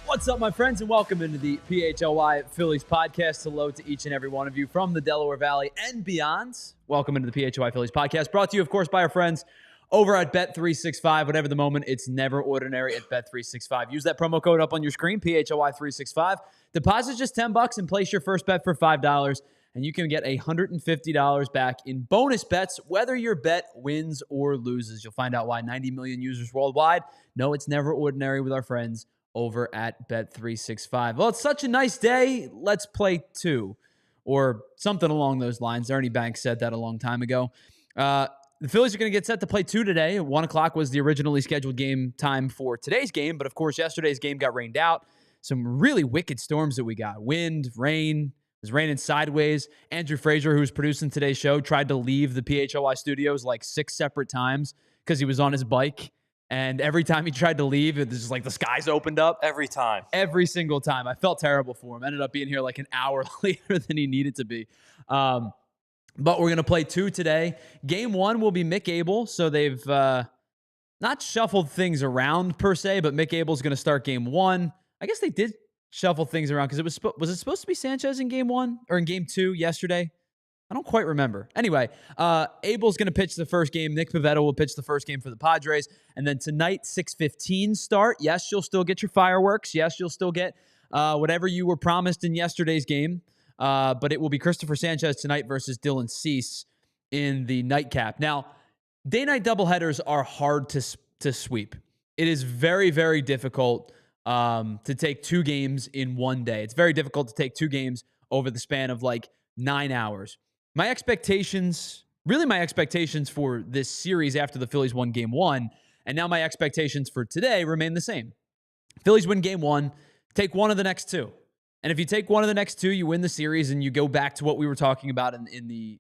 What's up, my friends, and welcome into the PHLY Phillies podcast. Hello to each and every one of you from the Delaware Valley and beyond. Welcome into the PHLY Phillies podcast, brought to you, of course, by our friends over at Bet365. Whatever the moment, it's never ordinary at Bet365. Use that promo code up on your screen, PHLY365. Deposit just $10 and place your first bet for $5, and you can get $150 back in bonus bets, whether your bet wins or loses. You'll find out why 90 million users worldwide know it's never ordinary with our friends over at Bet365. Well, it's such a nice day. Let's play two, or something along those lines. Ernie Banks said that a long time ago. The Phillies are going to get set to play two today. 1 o'clock was the originally scheduled game time for today's game, but of course, yesterday's game got rained out. Some really wicked storms that we got. Wind, rain. It was raining sideways. Andrew Frazier, who was producing today's show, tried to leave the PHLY studios like 6 separate times because he was on his bike. And every time he tried to leave, it was just like the skies opened up. Every time. Every single time. I felt terrible for him. Ended up being here like an hour later than he needed to be. But we're going to play two today. Game one will be Mick Abel. So they've not shuffled things around per se, but Mick Abel's going to start game one. I guess they did shuffle things around because was it supposed to be Sanchez in game one or in game two yesterday? I don't quite remember. Anyway, Abel's going to pitch the first game. Nick Pivetta will pitch the first game for the Padres. And then tonight, 6:15 start. Yes, you'll still get your fireworks. Yes, you'll still get whatever you were promised in yesterday's game. But it will be Cristopher Sanchez tonight versus Dylan Cease in the nightcap. Now, day-night doubleheaders are hard to sweep. It is very, very difficult to take two games in one day. It's very difficult to take two games over the span of like 9 hours. My expectations for this series after the Phillies won game one, and now my expectations for today remain the same. Phillies win game one, take one of the next two. And if you take one of the next two, you win the series and you go back to what we were talking about in the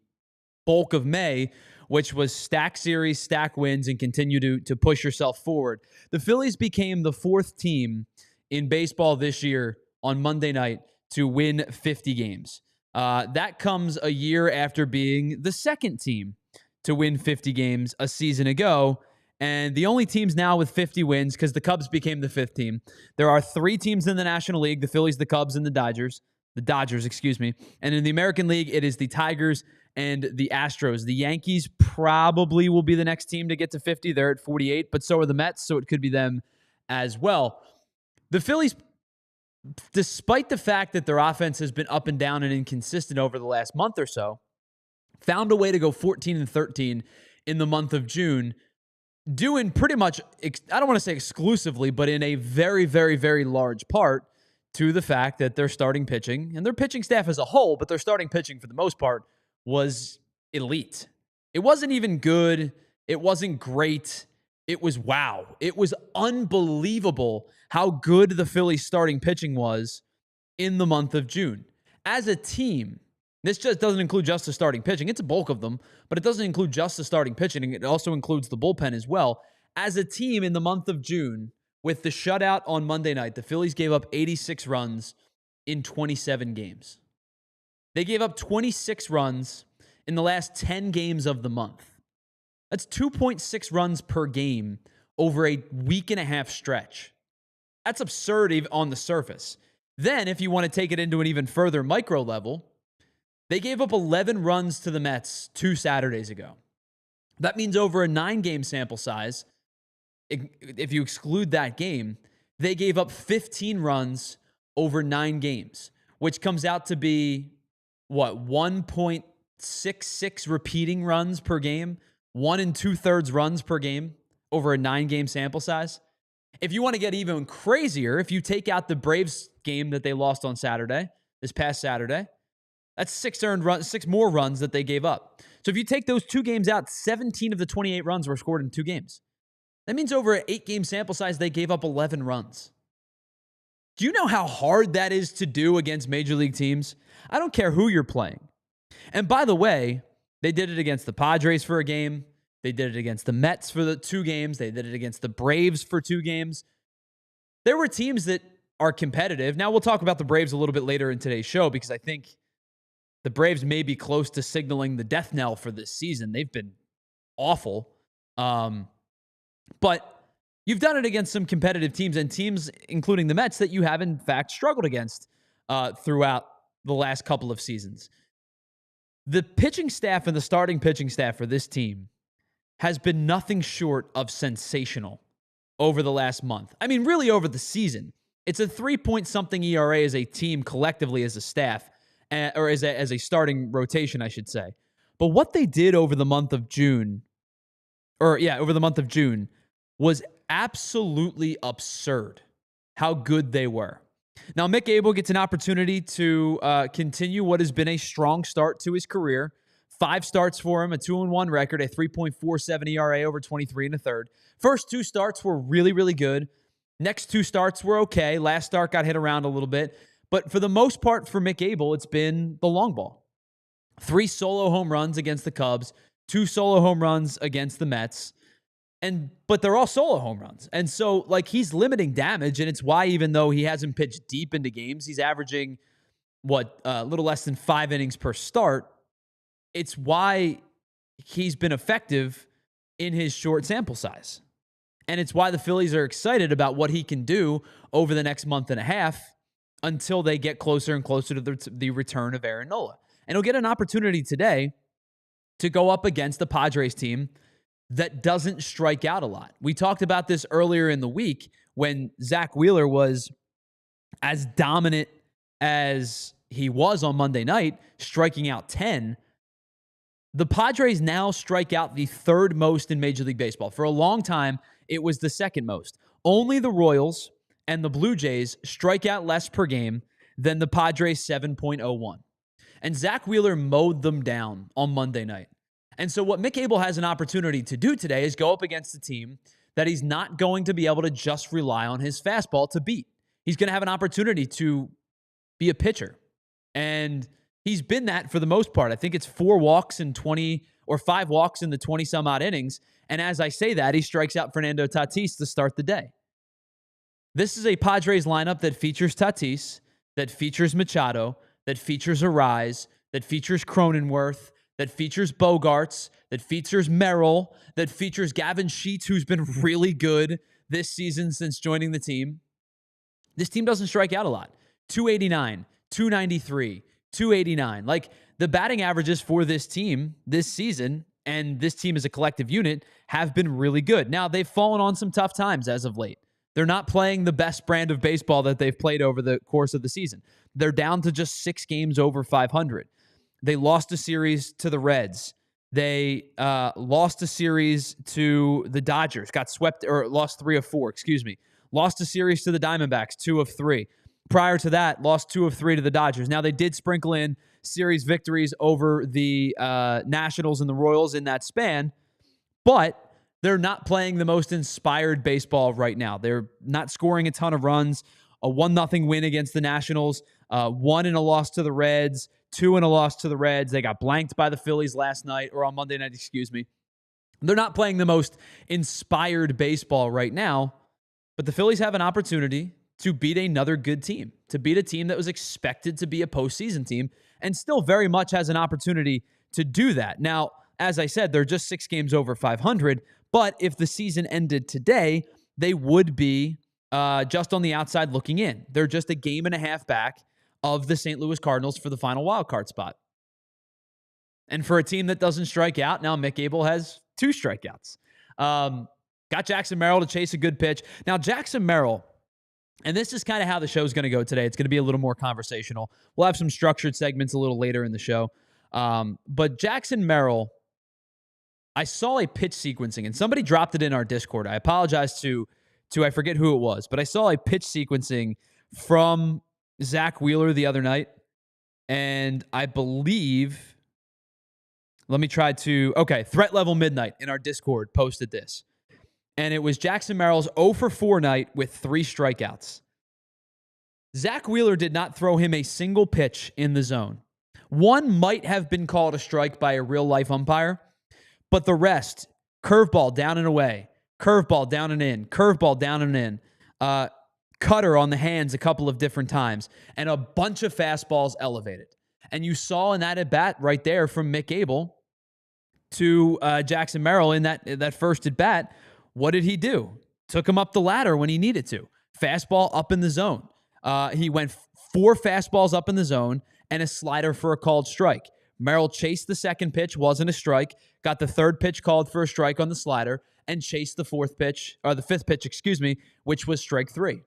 bulk of May, which was stack series, stack wins, and continue to push yourself forward. The Phillies became the fourth team in baseball this year on Monday night to win 50 games. That comes a year after being the second team to win 50 games a season ago. And the only teams now with 50 wins, because the Cubs became the fifth team. There are 3 teams in the National League, the Phillies, the Cubs, and the Dodgers. And in the American League, it is the Tigers and the Astros. The Yankees probably will be the next team to get to 50. They're at 48, but so are the Mets, so it could be them as well. The Phillies, despite the fact that their offense has been up and down and inconsistent over the last month or so, found a way to go 14-13 in the month of June, due in pretty much, I don't want to say exclusively, but in a very, very, very large part to the fact that their starting pitching, and their pitching staff as a whole, but their starting pitching for the most part, was elite. It wasn't even good. It wasn't great. It was wow. It was unbelievable how good the Phillies starting pitching was in the month of June. As a team, this just doesn't include just the starting pitching. It's a bulk of them, but it doesn't include just the starting pitching. It also includes the bullpen as well. As a team in the month of June, with the shutout on Monday night, the Phillies gave up 86 runs in 27 games. They gave up 26 runs in the last 10 games of the month. That's 2.6 runs per game over a week and a half stretch. That's absurd even on the surface. Then, if you want to take it into an even further micro level, they gave up 11 runs to the Mets 2 Saturdays ago. That means over a 9-game sample size, if you exclude that game, they gave up 15 runs over 9 games, which comes out to be, 1.66 repeating runs per game, 1 2/3 runs per game over a 9-game sample size. If you want to get even crazier, if you take out the Braves game that they lost on Saturday, this past Saturday, that's 6 more runs that they gave up. So if you take those 2 games out, 17 of the 28 runs were scored in 2 games. That means over an 8-game sample size, they gave up 11 runs. Do you know how hard that is to do against major league teams? I don't care who you're playing. And by the way, they did it against the Padres for a game. They did it against the Mets for the 2 games. They did it against the Braves for 2 games. There were teams that are competitive. Now, we'll talk about the Braves a little bit later in today's show because I think the Braves may be close to signaling the death knell for this season. They've been awful. But You've done it against some competitive teams and teams, including the Mets, that you have, in fact, struggled against throughout the last couple of seasons. The pitching staff and the starting pitching staff for this team has been nothing short of sensational over the last month. I mean, really over the season. It's a 3-point-something ERA as a team collectively as a staff, or as a starting rotation, I should say. But what they did over the month of June, was absolutely absurd how good they were. Now, Mick Abel gets an opportunity to continue what has been a strong start to his career. 5 starts for him, a 2-1 record, a 3.47 ERA over 23 1/3. First 2 starts were really, really good. Next 2 starts were okay. Last start got hit around a little bit. But for the most part for Mick Abel, it's been the long ball. 3 solo home runs against the Cubs, 2 solo home runs against the Mets. But they're all solo home runs. And so, like, he's limiting damage, and it's why, even though he hasn't pitched deep into games, he's averaging, a little less than 5 innings per start. It's why he's been effective in his short sample size. And it's why the Phillies are excited about what he can do over the next month and a half until they get closer and closer to the return of Aaron Nola. And he'll get an opportunity today to go up against the Padres team that doesn't strike out a lot. We talked about this earlier in the week when Zach Wheeler was as dominant as he was on Monday night, striking out 10. The Padres now strike out the 3rd most in Major League Baseball. For a long time, it was the 2nd most. Only the Royals and the Blue Jays strike out less per game than the Padres' 7.01. And Zach Wheeler mowed them down on Monday night. And so what Mick Abel has an opportunity to do today is go up against a team that he's not going to be able to just rely on his fastball to beat. He's going to have an opportunity to be a pitcher. And he's been that for the most part. I think it's 4 walks in 20 or 5 walks in the 20-some-odd innings. And as I say that, he strikes out Fernando Tatis to start the day. This is a Padres lineup that features Tatis, that features Machado, that features Arise, that features Cronenworth, that features Bogarts, that features Merrill, that features Gavin Sheets, who's been really good this season since joining the team. This team doesn't strike out a lot. 289, 293, 289. Like, the batting averages for this team this season, and this team as a collective unit, have been really good. Now, they've fallen on some tough times as of late. They're not playing the best brand of baseball that they've played over the course of the season. They're down to just 6 games over 500. They lost a series to the Reds. They lost a series to the Dodgers. Got swept, or lost 3 of 4, Lost a series to the Diamondbacks, 2 of 3. Prior to that, lost 2 of 3 to the Dodgers. Now, they did sprinkle in series victories over the Nationals and the Royals in that span, but they're not playing the most inspired baseball right now. They're not scoring a ton of runs. A 1-0 win against the Nationals, 1 in a loss to the Reds, 2 in a loss to the Reds. They got blanked by the Phillies last night, or on Monday night, They're not playing the most inspired baseball right now, but the Phillies have an opportunity to beat another good team, to beat a team that was expected to be a postseason team and still very much has an opportunity to do that. Now, as I said, they're just 6 games over 500, but if the season ended today, they would be just on the outside looking in. They're just a game and a half back of the St. Louis Cardinals for the final wild card spot. And for a team that doesn't strike out, now Mick Abel has 2 strikeouts. Got Jackson Merrill to chase a good pitch. Now, Jackson Merrill, and this is kind of how the show's going to go today. It's going to be a little more conversational. We'll have some structured segments a little later in the show. But Jackson Merrill, I saw a pitch sequencing, and somebody dropped it in our Discord. I apologize to I forget who it was, but I saw a pitch sequencing from Zach Wheeler the other night, and I believe, Threat Level Midnight in our Discord posted this, and it was Jackson Merrill's 0 for 4 night with 3 strikeouts. Zach Wheeler did not throw him a single pitch in the zone. One might have been called a strike by a real-life umpire, but the rest, curveball down and away, curveball down and in, curveball down and in, cutter on the hands a couple of different times, and a bunch of fastballs elevated. And you saw in that at-bat right there from Mick Abel to Jackson Merrill in that first at-bat, what did he do? took him up the ladder when he needed to. Fastball up in the zone. He went 4 fastballs up in the zone and a slider for a called strike. Merrill chased the second pitch, wasn't a strike, got the third pitch called for a strike on the slider, and chased the fifth pitch, which was strike 3.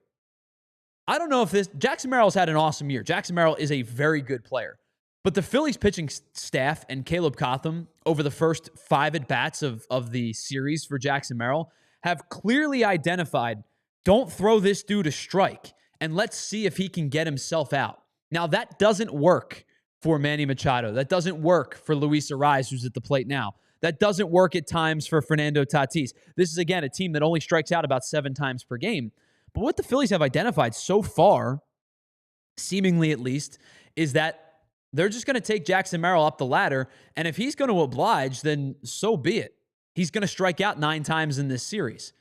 I don't know if Jackson Merrill's had an awesome year. Jackson Merrill is a very good player. But the Phillies pitching staff and Caleb Cotham over the first 5 at-bats of the series for Jackson Merrill have clearly identified, don't throw this dude a strike, and let's see if he can get himself out. Now, that doesn't work for Manny Machado. That doesn't work for Luis Ariz, who's at the plate now. That doesn't work at times for Fernando Tatis. This is, again, a team that only strikes out about 7 times per game. But what the Phillies have identified so far, seemingly at least, is that they're just going to take Jackson Merrill up the ladder, and if he's going to oblige, then so be it. He's going to strike out 9 times in this series.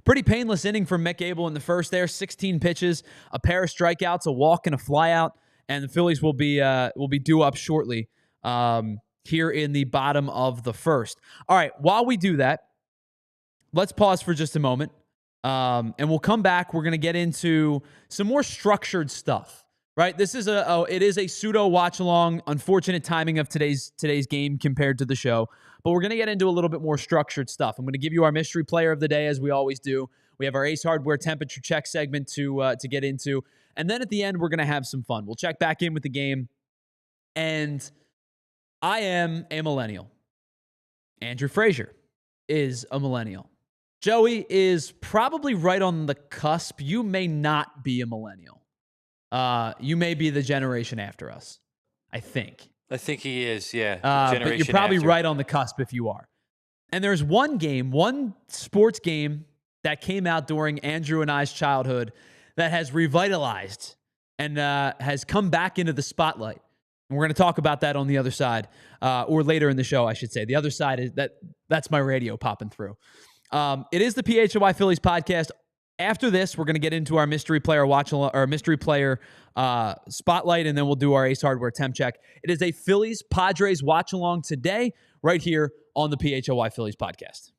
Pretty painless inning from Mick Abel in the first there. 16 pitches, a pair of strikeouts, a walk, and a flyout, and the Phillies will be due up shortly here in the bottom of the first. All right, while we do that, let's pause for just a moment, and we'll come back. We're going to get into some more structured stuff. Right, this is it is a pseudo watch along. Unfortunate timing of today's game compared to the show, but we're gonna get into a little bit more structured stuff. I'm gonna give you our mystery player of the day as we always do. We have our Ace Hardware temperature check segment to get into, and then at the end we're gonna have some fun. We'll check back in with the game, and I am a millennial. Andrew Frazier is a millennial. Joey is probably right on the cusp. You may not be a millennial. You may be the generation after us, I think. I think he is, yeah. But you're probably right on the cusp if you are. And there's one sports game that came out during Andrew and I's childhood that has revitalized and has come back into the spotlight. And we're going to talk about that on the other side, or later in the show, I should say. The other side is that's my radio popping through. It is the PHLY Phillies podcast. After this, we're going to get into our mystery player spotlight, and then we'll do our Ace Hardware temp check. It is a Phillies-Padres watch along today, right here on the PHLY Phillies podcast.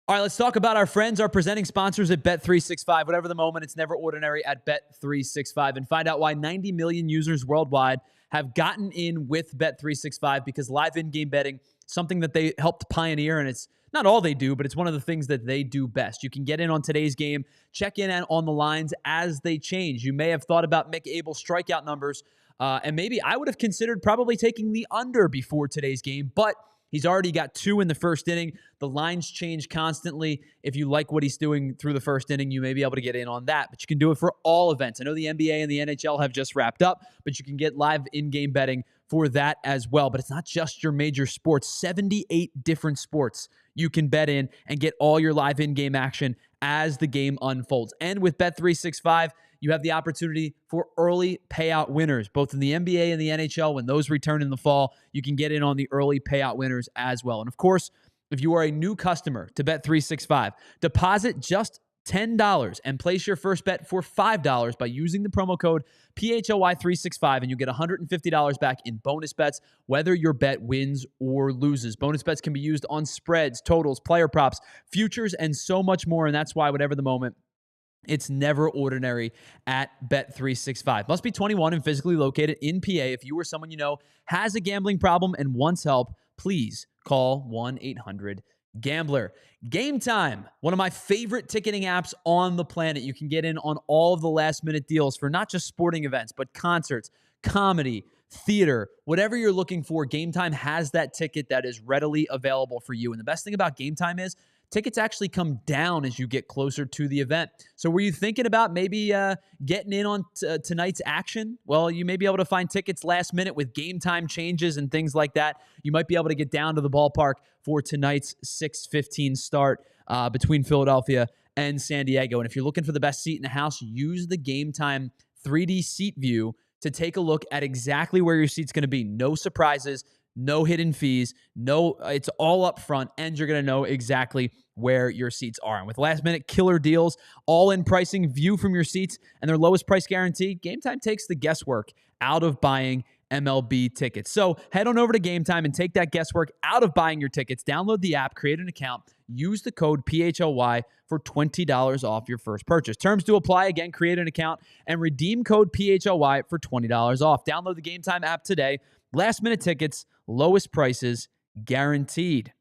All right, let's talk about our friends, our presenting sponsors at Bet365. Whatever the moment, it's never ordinary at Bet365, and find out why 90 million users worldwide have gotten in with Bet365, because live in-game betting, something that they helped pioneer, and it's not all they do, but it's one of the things that they do best. You can get in on today's game, check in on the lines as they change. You may have thought about Mick Abel's strikeout numbers, and maybe I would have considered probably taking the under before today's game, but he's already got 2 in the first inning. The lines change constantly. If you like what he's doing through the first inning, you may be able to get in on that, but you can do it for all events. I know the NBA and the NHL have just wrapped up, but you can get live in-game betting for that as well. But it's not just your major sports. 78 different sports you can bet in and get all your live in-game action as the game unfolds. And with Bet365, you have the opportunity for early payout winners, both in the NBA and the NHL. When those return in the fall, you can get in on the early payout winners as well. And of course, if you are a new customer to Bet365, deposit just $10 and place your first bet for $5 by using the promo code PHLY365, and you get $150 back in bonus bets, whether your bet wins or loses. Bonus bets can be used on spreads, totals, player props, futures, and so much more. And that's why, whatever the moment, it's never ordinary at Bet365. Must be 21 and physically located in PA. If you or someone you know has a gambling problem and wants help, please call 1-800-GAMBLER. Game Time, one of my favorite ticketing apps on the planet. You can get in on all of the last-minute deals for not just sporting events, but concerts, comedy, theater, whatever you're looking for. Game Time has that ticket that is readily available for you. And the best thing about Game Time is tickets actually come down as you get closer to the event. So were you thinking about maybe getting in on tonight's action? Well, you may be able to find tickets last minute with Game Time changes and things like that. You might be able to get down to the ballpark for tonight's 6:15 start between Philadelphia and San Diego. And if you're looking for the best seat in the house, use the Game Time 3D seat view to take a look at exactly where your seat's going to be. No surprises, no hidden fees, it's all up front, and you're going to know exactly where your seats are. And with last-minute killer deals, all-in pricing, view from your seats, and their lowest price guarantee, Game Time takes the guesswork out of buying MLB tickets. So head on over to Game Time and take that guesswork out of buying your tickets. Download the app, create an account, use the code PHLY for $20 off your first purchase. Terms do apply. Again, create an account and redeem code PHLY for $20 off. Download the Game Time app today. Last minute tickets, lowest prices guaranteed.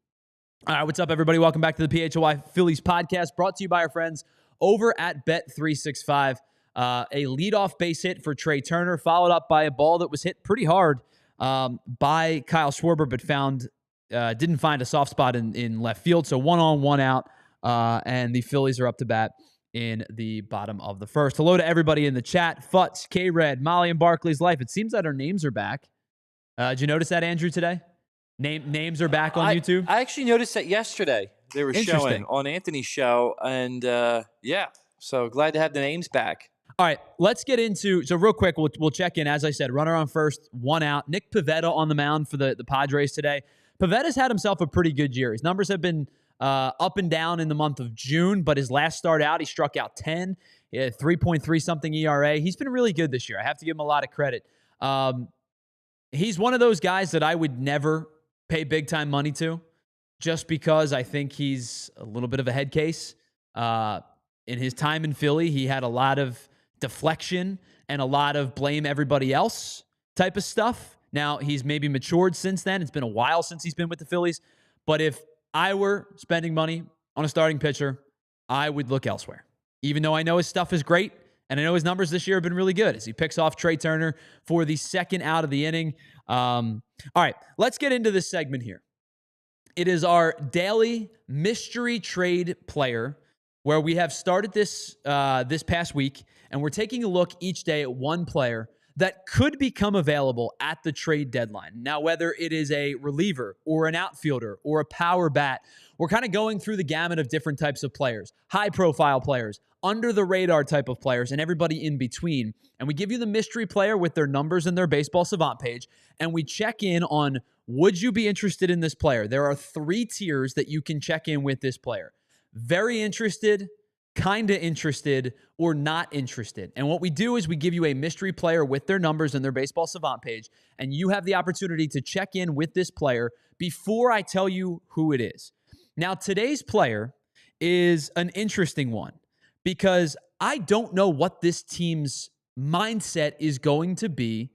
All right, what's up, everybody? Welcome back to the PHLY Phillies podcast, brought to you by our friends over at Bet365. A leadoff base hit for Trey Turner, followed up by a ball that was hit pretty hard by Kyle Schwarber, but didn't find a soft spot in left field. So 1 on, 1 out, and the Phillies are up to bat in the bottom of the first. Hello to everybody in the chat. Futz, K-Red, Molly, and Barkley's Life. It seems that our names are back. Did you notice that, Andrew, today? Names are back on YouTube? I actually noticed that yesterday. They were showing on Anthony's show, and yeah, so glad to have the names back. All right, let's get into, so real quick, we'll check in. As I said, runner on first, 1 out. Nick Pivetta on the mound for the Padres today. Pivetta's had himself a pretty good year. His numbers have been up and down in the month of June, but his last start out, he struck out 10, 3.3 something ERA. He's been really good this year. I have to give him a lot of credit. He's one of those guys that I would never pay big time money to, just because I think he's a little bit of a head case. In his time in Philly, he had a lot of deflection and a lot of blame everybody else type of stuff. Now, he's maybe matured since then. It's been a while since he's been with the Phillies. But if I were spending money on a starting pitcher, I would look elsewhere. Even though I know his stuff is great, and I know his numbers this year have been really good as he picks off Trey Turner for the second out of the inning. All right, let's get into this segment here. It is our daily mystery trade player, where we have started this this past week, and we're taking a look each day at one player that could become available at the trade deadline. Now, whether it is a reliever or an outfielder or a power bat, we're kind of going through the gamut of different types of players, high-profile players, under-the-radar type of players, and everybody in between. And we give you the mystery player with their numbers and their Baseball Savant page, and we check in on, would you be interested in this player? There are 3 tiers that you can check in with this player. Very interested, kind of interested, or not interested. And what we do is we give you a mystery player with their numbers and their Baseball Savant page, and you have the opportunity to check in with this player before I tell you who it is. Now, today's player is an interesting one because I don't know what this team's mindset is going to be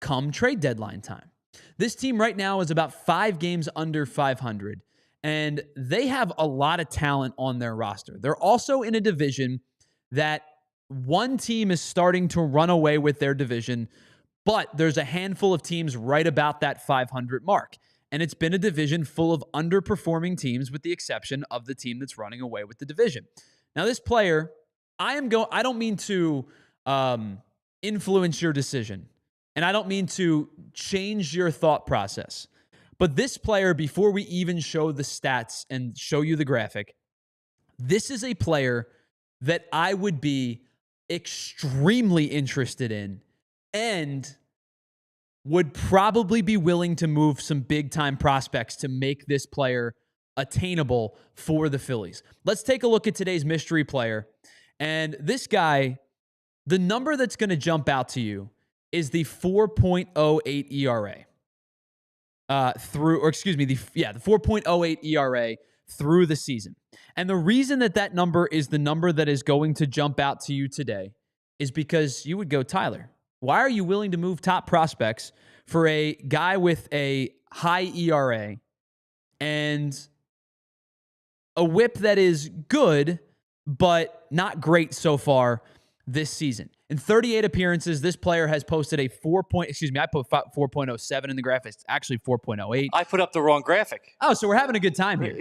come trade deadline time. This team right now is about 5 games under 500. And they have a lot of talent on their roster. They're also in a division that one team is starting to run away with their division, but there's a handful of teams right about that 500 mark. And it's been a division full of underperforming teams with the exception of the team that's running away with the division. Now, this player, I don't mean to influence your decision, and I don't mean to change your thought process. But this player, before we even show the stats and show you the graphic, this is a player that I would be extremely interested in and would probably be willing to move some big-time prospects to make this player attainable for the Phillies. Let's take a look at today's mystery player. And this guy, the number that's going to jump out to you is the 4.08 ERA. The 4.08 ERA through the season. And the reason that number is the number that is going to jump out to you today is because you would go, Tyler, why are you willing to move top prospects for a guy with a high ERA and a whip that is good, but not great so far this season? In 38 appearances, this player has posted a I put 4.07 in the graphic. It's actually 4.08. I put up the wrong graphic. Oh, so we're having a good time here.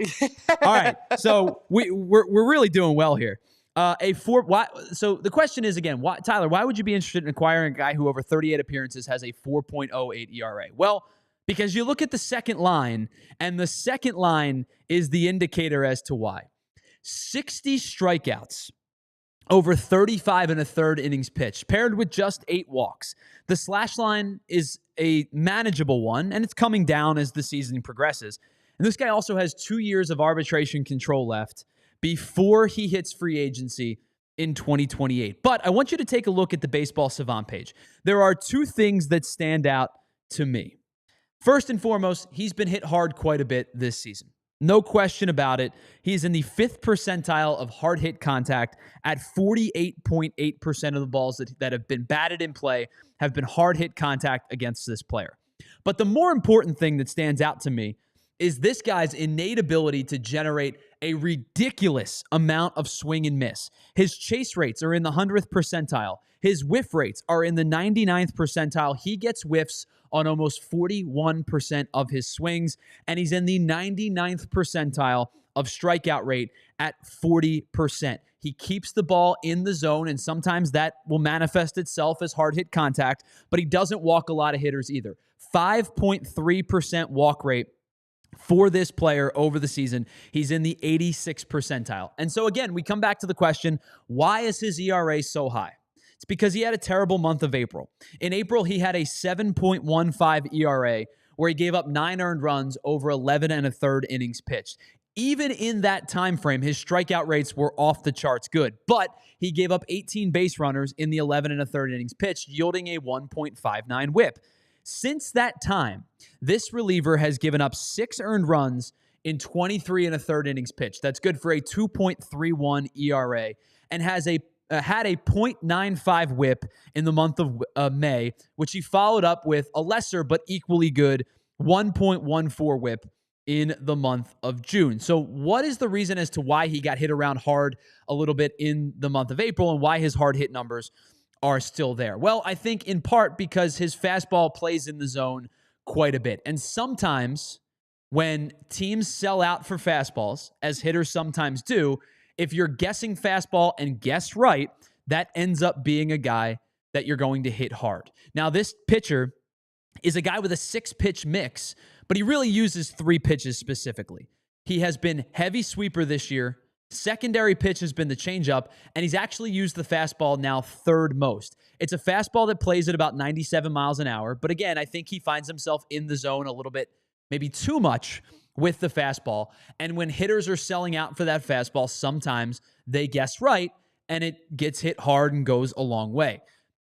All right. So we're really doing well here. So the question is, again, Tyler, why would you be interested in acquiring a guy who over 38 appearances has a 4.08 ERA? Well, because you look at the second line, and the second line is the indicator as to why. 60 strikeouts over 35 and a third innings pitched, paired with just 8 walks. The slash line is a manageable one, and it's coming down as the season progresses. And this guy also has 2 years of arbitration control left before he hits free agency in 2028. But I want you to take a look at the Baseball Savant page. There are 2 things that stand out to me? First and foremost, he's been hit hard quite a bit this season. No question about it. He's in the 5th percentile of hard hit contact at 48.8% of the balls that have been batted in play have been hard hit contact against this player. But the more important thing that stands out to me is this guy's innate ability to generate a ridiculous amount of swing and miss. His chase rates are in the 100th percentile. His whiff rates are in the 99th percentile. He gets whiffs on almost 41% of his swings, and he's in the 99th percentile of strikeout rate at 40%. He keeps the ball in the zone, and sometimes that will manifest itself as hard hit contact, but he doesn't walk a lot of hitters either. 5.3% walk rate for this player over the season. He's in the 86th percentile. And so again, we come back to the question, why is his ERA so high? It's because he had a terrible month of April. In April, he had a 7.15 ERA where he gave up 9 earned runs over 11 1/3 innings pitched. Even in that time frame, his strikeout rates were off the charts good, but he gave up 18 base runners in the 11 1/3 innings pitched, yielding a 1.59 whip. Since that time, this reliever has given up 6 earned runs in 23 1/3 innings pitched. That's good for a 2.31 ERA and has had a 0.95 whip in the month of May, which he followed up with a lesser but equally good 1.14 whip in the month of June. So what is the reason as to why he got hit around hard a little bit in the month of April and why his hard hit numbers are still there? Well, I think in part because his fastball plays in the zone quite a bit. And sometimes when teams sell out for fastballs, as hitters sometimes do, if you're guessing fastball and guess right, that ends up being a guy that you're going to hit hard. Now, this pitcher is a guy with a 6-pitch mix, but he really uses 3 pitches specifically. He has been heavy sweeper this year. Secondary pitch has been the changeup, and he's actually used the fastball now 3rd most. It's a fastball that plays at about 97 miles an hour, but again, I think he finds himself in the zone a little bit, maybe too much with the fastball. And when hitters are selling out for that fastball, sometimes they guess right, and it gets hit hard and goes a long way.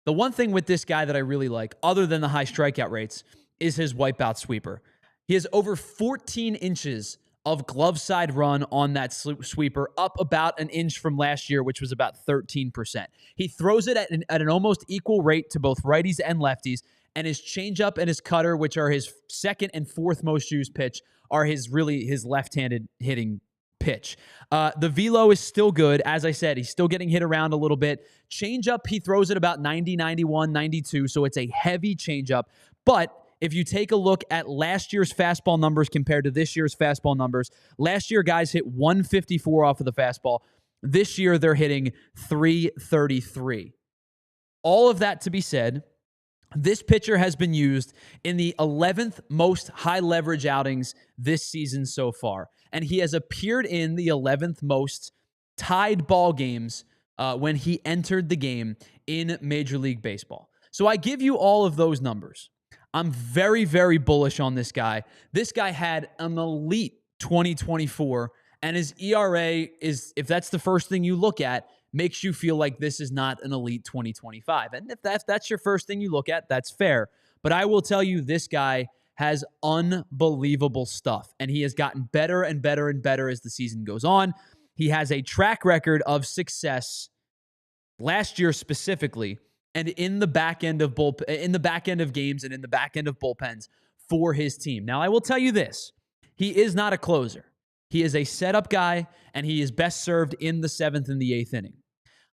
The one thing with this guy that I really like, other than the high strikeout rates, is his wipeout sweeper. He has over 14 inches of glove side run on that sweeper, up about an inch from last year, which was about 13%. He throws it at an almost equal rate to both righties and lefties, and his changeup and his cutter, which are his 2nd and 4th most used pitch, are his left-handed hitting pitch. The velo is still good. As I said, he's still getting hit around a little bit. Changeup, he throws at about 90, 91, 92, so it's a heavy changeup. But if you take a look at last year's fastball numbers compared to this year's fastball numbers, last year guys hit 154 off of the fastball. This year they're hitting 333. All of that to be said, this pitcher has been used in the 11th most high leverage outings this season so far, and he has appeared in the 11th most tied ball games when he entered the game in Major League Baseball. So I give you all of those numbers. I'm very, very bullish on this guy. This guy had an elite 2024, and his ERA is, if that's the first thing you look at, makes you feel like this is not an elite 2025. And if that's your first thing you look at, that's fair. But I will tell you, this guy has unbelievable stuff, and he has gotten better and better and better as the season goes on. He has a track record of success last year specifically, and in the back end of games and in the back end of bullpens for his team. Now, I will tell you this. He is not a closer. He is a setup guy, and he is best served in the 7th and the 8th inning.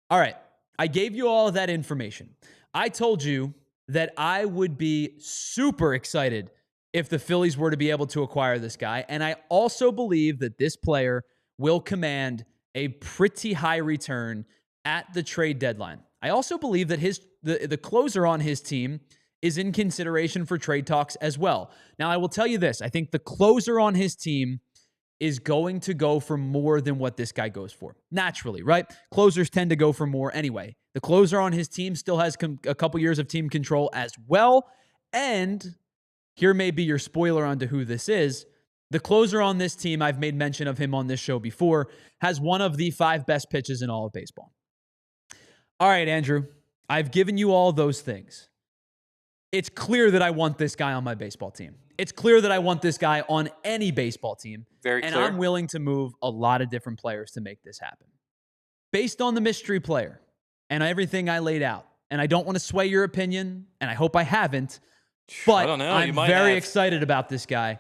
All right, I gave you all of that information. I told you that I would be super excited if the Phillies were to be able to acquire this guy, and I also believe that this player will command a pretty high return at the trade deadline. I also believe that the closer on his team is in consideration for trade talks as well. Now, I will tell you this. I think the closer on his team is going to go for more than what this guy goes for. Naturally, right? Closers tend to go for more anyway. The closer on his team still has a couple years of team control as well. And here may be your spoiler onto who this is. The closer on this team, I've made mention of him on this show before, has one of the 5 best pitches in all of baseball. All right, Andrew, I've given you all those things. it's clear that I want this guy on my baseball team. It's clear that I want this guy on any baseball team. Very and clear. I'm willing to move a lot of different players to make this happen. Based on the mystery player and everything I laid out, and I don't want to sway your opinion, and I hope I haven't, but I don't know. I'm very excited about this guy.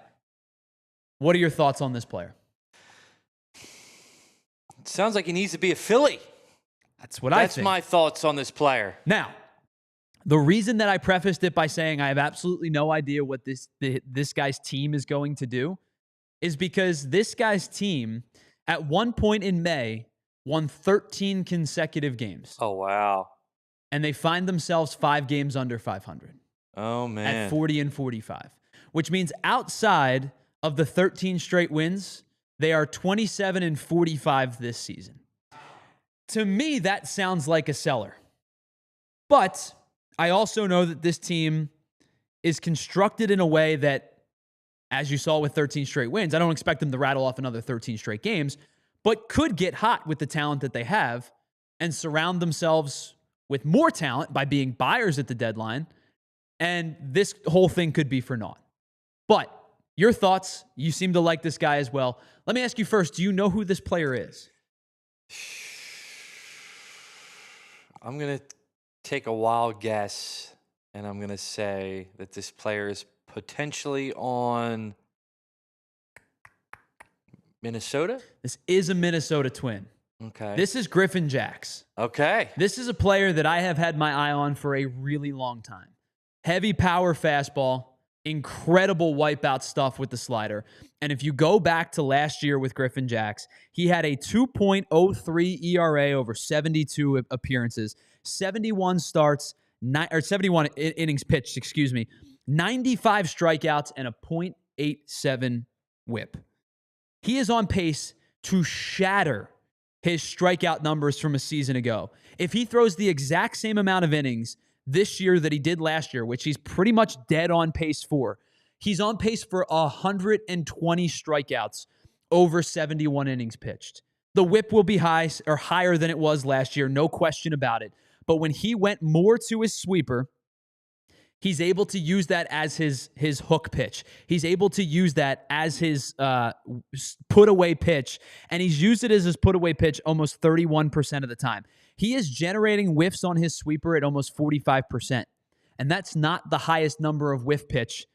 What are your thoughts on this player? It sounds like he needs to be a Philly. That's what I think. That's my thoughts on this player. Now, the reason that I prefaced it by saying I have absolutely no idea what this guy's team is going to do is because this guy's team, at one point in May, won 13 consecutive games. Oh, wow. And they find themselves 5 games under 500. Oh, man. At 40 and 45, which means outside of the 13 straight wins, they are 27 and 45 this season. To me, that sounds like a seller. But I also know that this team is constructed in a way that, as you saw with 13 straight wins, I don't expect them to rattle off another 13 straight games, but could get hot with the talent that they have and surround themselves with more talent by being buyers at the deadline. And this whole thing could be for naught. But your thoughts, you seem to like this guy as well. Let me ask you first, do you know who this player is? I'm going to take a wild guess, and I'm going to say that this player is potentially on Minnesota? This is a Minnesota Twin. Okay. This is Griffin Jax. Okay. This is a player that I have had my eye on for a really long time. Heavy power fastball, incredible wipeout stuff with the slider. And if you go back to last year with Griffin Jax, he had a 2.03 ERA over 72 appearances, 71 starts, 71 innings pitched, 95 strikeouts, and a .87 whip. He is on pace to shatter his strikeout numbers from a season ago. If he throws the exact same amount of innings this year that he did last year, which he's pretty much dead on pace for, he's on pace for 120 strikeouts over 71 innings pitched. The whip will be high or higher than it was last year, no question about it. But when he went more to his sweeper, he's able to use that as his hook pitch. He's able to use that as his put-away pitch, and he's used it as his put-away pitch almost 31% of the time. He is generating whiffs on his sweeper at almost 45%, and that's not the highest number of whiff pitch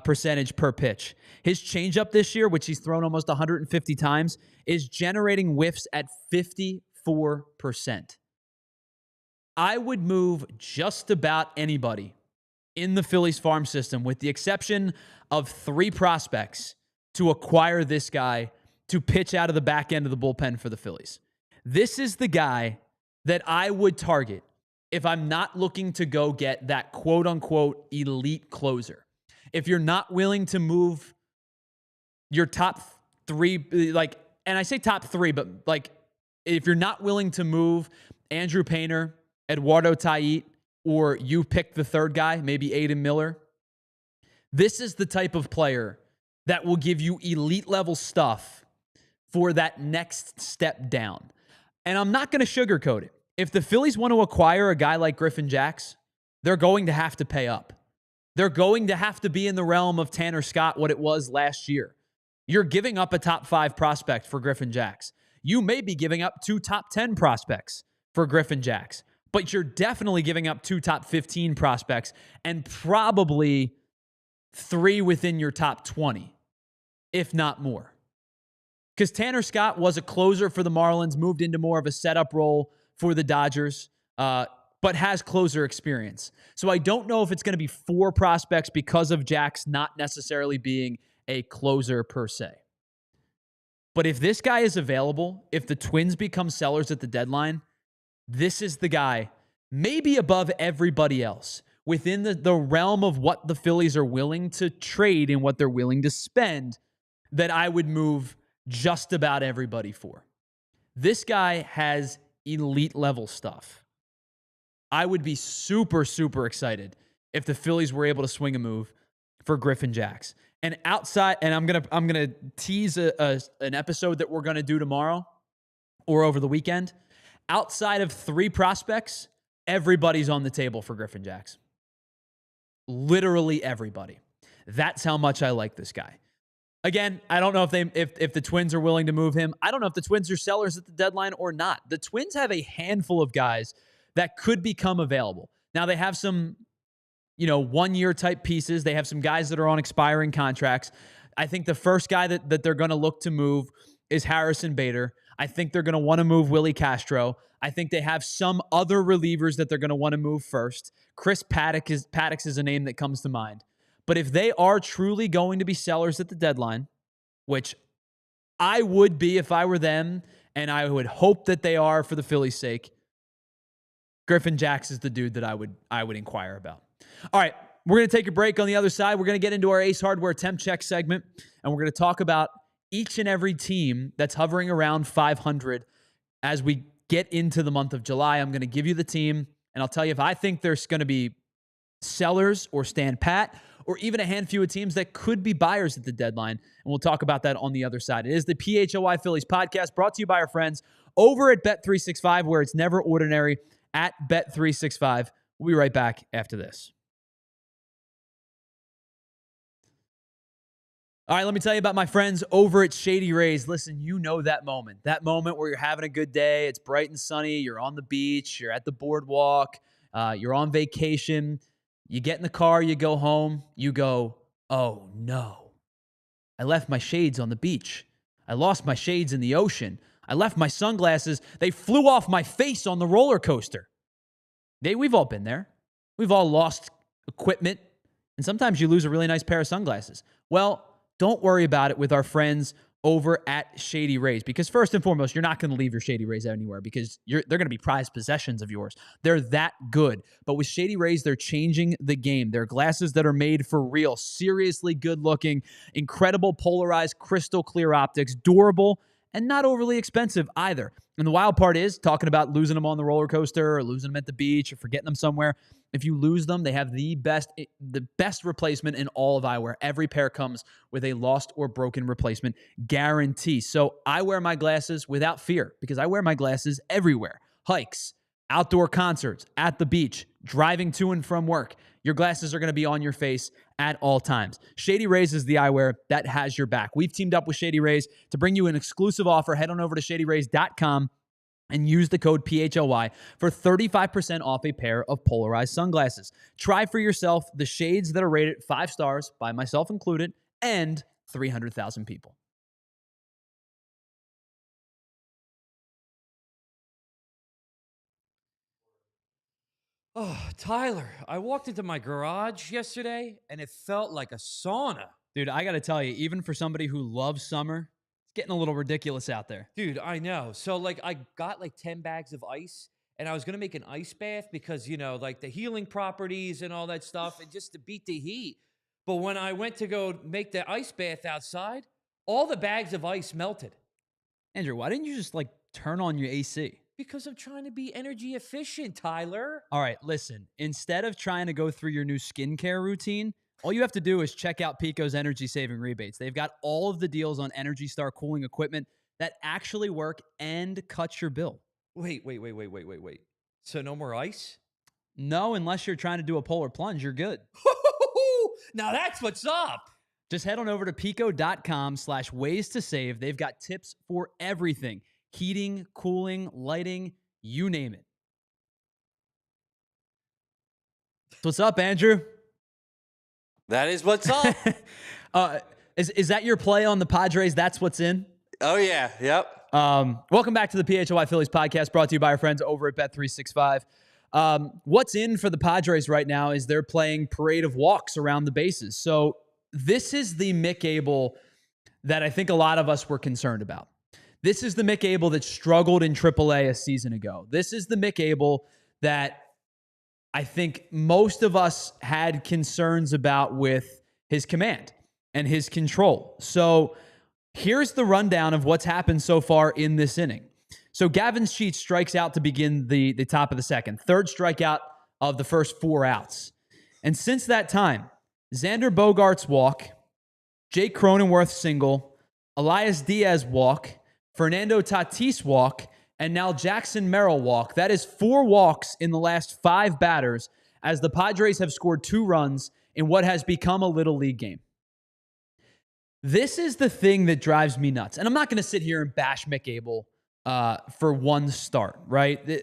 percentage per pitch. His changeup this year, which he's thrown almost 150 times, is generating whiffs at 54%. I would move just about anybody in the Phillies farm system, with the exception of 3 prospects, to acquire this guy to pitch out of the back end of the bullpen for the Phillies. This is the guy that I would target if I'm not looking to go get that quote-unquote elite closer. If you're not willing to move your top 3, and I say top 3, but if you're not willing to move Andrew Painter, Eduardo Tait, or you pick the third guy, maybe Aiden Miller, this is the type of player that will give you elite level stuff for that next step down. And I'm not going to sugarcoat it. If the Phillies want to acquire a guy like Griffin Jax, they're going to have to pay up. They're going to have to be in the realm of Tanner Scott, what it was last year. You're giving up a top 5 prospect for Griffin Jax. You may be giving up 2 top 10 prospects for Griffin Jax, but you're definitely giving up 2 top 15 prospects and probably 3 within your top 20, if not more. Because Tanner Scott was a closer for the Marlins, moved into more of a setup role for the Dodgers, but has closer experience. So I don't know if it's going to be 4 prospects because of Jax not necessarily being a closer per se. But if this guy is available, if the Twins become sellers at the deadline, this is the guy, maybe above everybody else, within the realm of what the Phillies are willing to trade and what they're willing to spend, that I would move just about everybody for. This guy has elite level stuff. I would be super, super excited if the Phillies were able to swing a move for Griffin Jax. And outside, and I'm gonna tease an episode that we're gonna do tomorrow or over the weekend. Outside of 3 prospects, everybody's on the table for Griffin Jax. literally everybody. That's how much I like this guy. Again, I don't know if the Twins are willing to move him. I don't know if the Twins are sellers at the deadline or not. The Twins have a handful of guys that could become available. Now, they have some, 1-year type pieces. They have some guys that are on expiring contracts. I think the first guy that they're going to look to move is Harrison Bader. I think they're going to want to move Willie Castro. I think they have some other relievers that they're going to want to move first. Chris Paddock is a name that comes to mind. But if they are truly going to be sellers at the deadline, which I would be if I were them, and I would hope that they are for the Phillies' sake, Griffin Jax is the dude that I would inquire about. All right, we're going to take a break. On the other side, we're going to get into our Ace Hardware temp check segment, and we're going to talk about each and every team that's hovering around 500 as we get into the month of July. I'm going to give you the team, and I'll tell you if I think there's going to be sellers or stand pat, or even a handful of teams that could be buyers at the deadline. And we'll talk about that on the other side. It is the PHLY Phillies podcast brought to you by our friends over at Bet365, where it's never ordinary at Bet365. We'll be right back after this. All right, let me tell you about my friends over at Shady Rays. Listen, you know that moment where you're having a good day. It's bright and sunny. You're on the beach. You're at the boardwalk. You're on vacation. You get in the car, you go home, you go, oh no, I left my shades on the beach. I lost my shades in the ocean. I left my sunglasses. They flew off my face on the roller coaster. We've all been there. We've all lost equipment, and sometimes you lose a really nice pair of sunglasses. Well, don't worry about it with our friends over at Shady Rays, because first and foremost, you're not going to leave your Shady Rays anywhere because they're going to be prized possessions of yours. They're that good. But with Shady Rays, they're changing the game. They're glasses that are made for real, seriously good looking, incredible polarized crystal clear optics, durable, and not overly expensive either. And the wild part is, talking about losing them on the roller coaster or losing them at the beach or forgetting them somewhere, if you lose them, they have the best replacement in all of eyewear. Every pair comes with a lost or broken replacement guarantee. So I wear my glasses without fear because I wear my glasses everywhere. Hikes, outdoor concerts, at the beach, driving to and from work. Your glasses are going to be on your face at all times. Shady Rays is the eyewear that has your back. We've teamed up with Shady Rays to bring you an exclusive offer. Head on over to shadyrays.com and use the code PHLY for 35% off a pair of polarized sunglasses. Try for yourself the shades that are rated 5 stars, by myself included, and 300,000 people. Oh, Tyler, I walked into my garage yesterday and it felt like a sauna. Dude, I got to tell you, even for somebody who loves summer, it's getting a little ridiculous out there. Dude, I know. So, I got 10 bags of ice and I was going to make an ice bath because, the healing properties and all that stuff and just to beat the heat. But when I went to go make the ice bath outside, all the bags of ice melted. Andrew, why didn't you just, turn on your AC? Because I'm trying to be energy efficient, Tyler. All right, listen. Instead of trying to go through your new skincare routine, all you have to do is check out Pico's energy-saving rebates. They've got all of the deals on Energy Star cooling equipment that actually work and cut your bill. Wait. So no more ice? No, unless you're trying to do a polar plunge, you're good. Now that's what's up. Just head on over to pico.com/ways to save. They've got tips for everything. Heating, cooling, lighting, you name it. What's up, Andrew? That is what's up. Is that your play on the Padres? That's what's in? Oh, yeah. Yep. Welcome back to the PHLY Phillies podcast, brought to you by our friends over at Bet365. What's in for the Padres right now is they're playing parade of walks around the bases. So this is the Mick Abel that I think a lot of us were concerned about. This is the Mick Abel that struggled in AAA a season ago. This is the Mick Abel that I think most of us had concerns about with his command and his control. So here's the rundown of what's happened so far in this inning. So Gavin Sheets strikes out to begin the top of the second. Third strikeout of the first 4 outs. And since that time, Xander Bogaerts walk, Jake Cronenworth single, Elias Diaz walk, Fernando Tatis walk, and now Jackson Merrill walk. That is 4 walks in the last 5 batters as the Padres have scored 2 runs in what has become a little league game. This is the thing that drives me nuts. And I'm not going to sit here and bash Mick Abel for one start, right?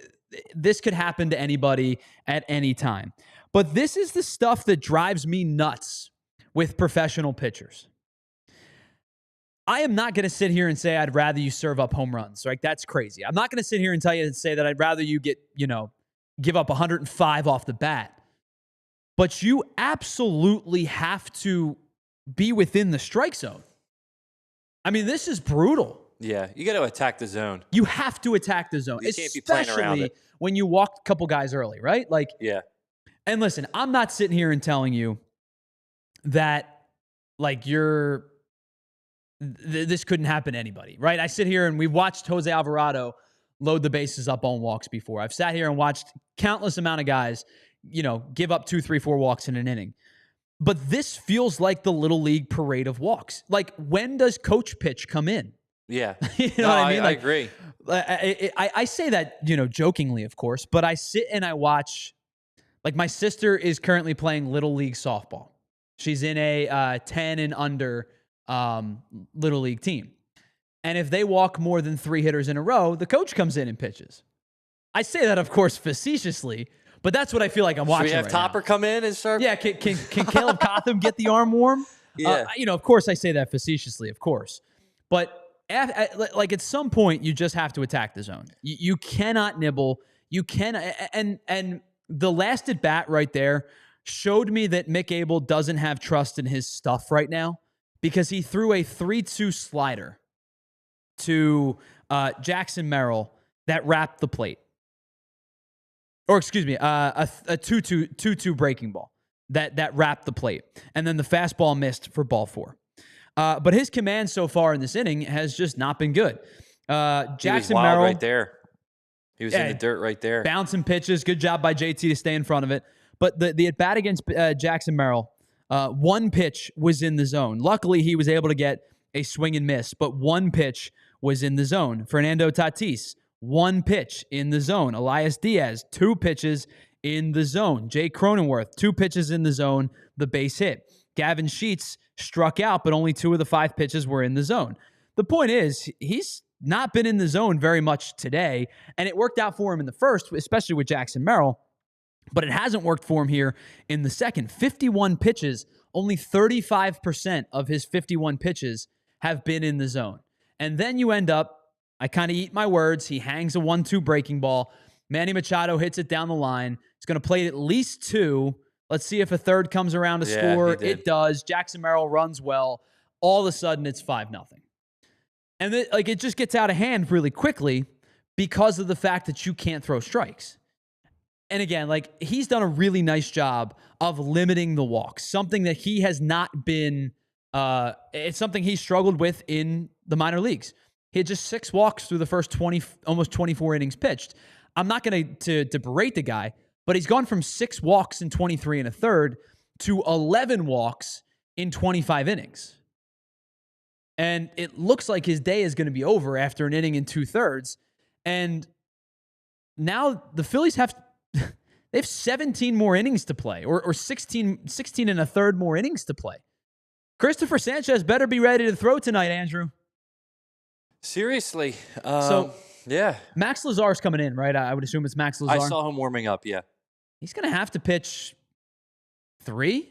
This could happen to anybody at any time. But this is the stuff that drives me nuts with professional pitchers. I am not going to sit here and say I'd rather you serve up home runs. Right? That's crazy. I'm not going to sit here and tell you and say that I'd rather you get, give up 105 off the bat. But you absolutely have to be within the strike zone. I mean, this is brutal. Yeah, you got to attack the zone. You have to attack the zone. You can't be playing around it. When you walk a couple guys early, right? Like, yeah. And listen, I'm not sitting here and telling you that, like, this couldn't happen to anybody, right? I sit here and we've watched Jose Alvarado load the bases up on walks before. I've sat here and watched countless amount of guys, give up 2, 3, 4 walks in an inning. But this feels like the little league parade of walks. Like, when does coach pitch come in? Yeah. What I mean? I agree. I say that, jokingly, of course, but I sit and I watch, like, my sister is currently playing little league softball. She's in a 10 and under little league team. And if they walk more than 3 hitters in a row, the coach comes in and pitches. I say that, of course, facetiously, but that's what I feel like I'm watching. Should we have Topper come in and start? Yeah, can Caleb Cotham get the arm warm? Yeah. Of course I say that facetiously, of course. But at some point, you just have to attack the zone. You cannot nibble. You can, and the last at bat right there showed me that Mick Abel doesn't have trust in his stuff right now, because he threw a 3-2 slider to Jackson Merrill that wrapped the plate. Or excuse me, a 2-2 breaking ball that wrapped the plate. And then the fastball missed for ball 4. But his command so far in this inning has just not been good. Jackson he was wild Merrill right there. He was in the dirt right there. Bouncing pitches. Good job by JT to stay in front of it. But the at bat against Jackson Merrill, one pitch was in the zone. Luckily, he was able to get a swing and miss, but one pitch was in the zone. Fernando Tatis, one pitch in the zone. Elias Diaz, 2 pitches in the zone. Jay Cronenworth, 2 pitches in the zone, the base hit. Gavin Sheets struck out, but only 2 of the 5 pitches were in the zone. The point is, he's not been in the zone very much today, and it worked out for him in the first, especially with Jackson Merrill, but it hasn't worked for him here in the second. 51 pitches, only 35% of his 51 pitches have been in the zone. And then you end up, I kind of eat my words, he hangs a 1-2 breaking ball. Manny Machado hits it down the line. He's going to play it at least 2. Let's see if a third comes around to score. It does. Jackson Merrill runs well. All of a sudden, it's 5-0. And it just gets out of hand really quickly because of the fact that you can't throw strikes. And again, he's done a really nice job of limiting the walks, something that he has not been, it's something he struggled with in the minor leagues. He had just 6 walks through the first almost 24 innings pitched. I'm not going to berate the guy, but he's gone from 6 walks in 23 1/3 to 11 walks in 25 innings. And it looks like his day is going to be over after an inning and 2/3. And now the Phillies have 17 more innings to play, or 16 1/3 more innings to play. Cristopher Sanchez better be ready to throw tonight, Andrew. Seriously. Yeah. Max Lazar's coming in, right? I would assume it's Max Lazar. I saw him warming up, yeah. He's going to have to pitch 3?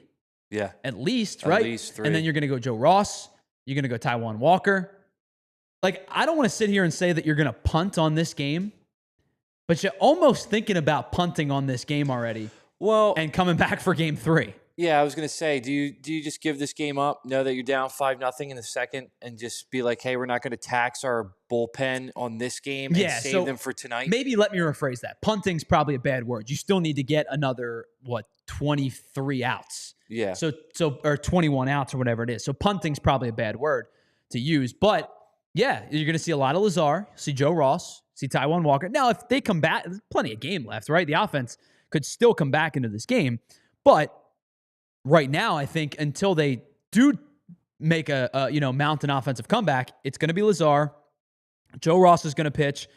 Yeah. At least, right? At least 3. And then you're going to go Joe Ross. You're going to go Taijuan Walker. I don't want to sit here and say that you're going to punt on this game, but you're almost thinking about punting on this game already. Well, and coming back for game 3. Yeah, I was going to say, do you just give this game up, know that you're down 5-0 in the second, and just be like, hey, we're not going to tax our bullpen on this game and save them for tonight? Maybe let me rephrase that. Punting's probably a bad word. You still need to get another, 23 outs. Yeah. So or 21 outs or whatever it is. So punting's probably a bad word to use. But, yeah, you're going to see a lot of Lazar, see Joe Ross, see Taijuan Walker. Now, if they come back, there's plenty of game left, right? The offense could still come back into this game. But right now, I think until they do make mount an offensive comeback, it's going to be Lazar. Joe Ross is going to pitch.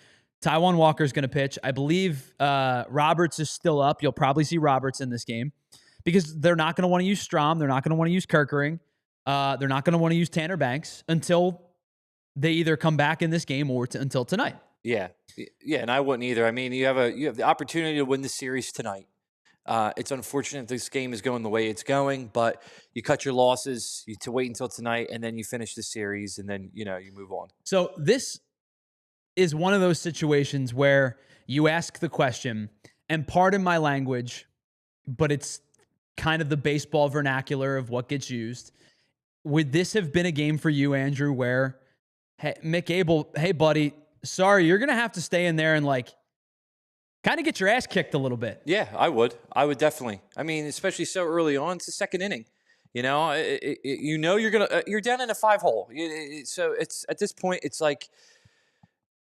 Taijuan Walker is going to pitch. I believe Roberts is still up. You'll probably see Roberts in this game. because they're not going to want to use Strahm. They're not going to want to use Kerkering. They're not going to want to use Tanner Banks until they either come back in this game or until tonight. Yeah, and I wouldn't either. I mean, you have the opportunity to win the series tonight. It's unfortunate this game is going the way it's going, but you cut your losses to wait until tonight, and then you finish the series, and then you move on. So this is one of those situations where you ask the question, and pardon my language, but it's kind of the baseball vernacular of what gets used. Would this have been a game for you, Andrew, where, hey, Mick Abel, hey, buddy, sorry, you're going to have to stay in there and kind of get your ass kicked a little bit? Yeah, I would definitely. I mean, especially so early on. It's the second inning. You're down in a 5-hole. So it's at this point, it's like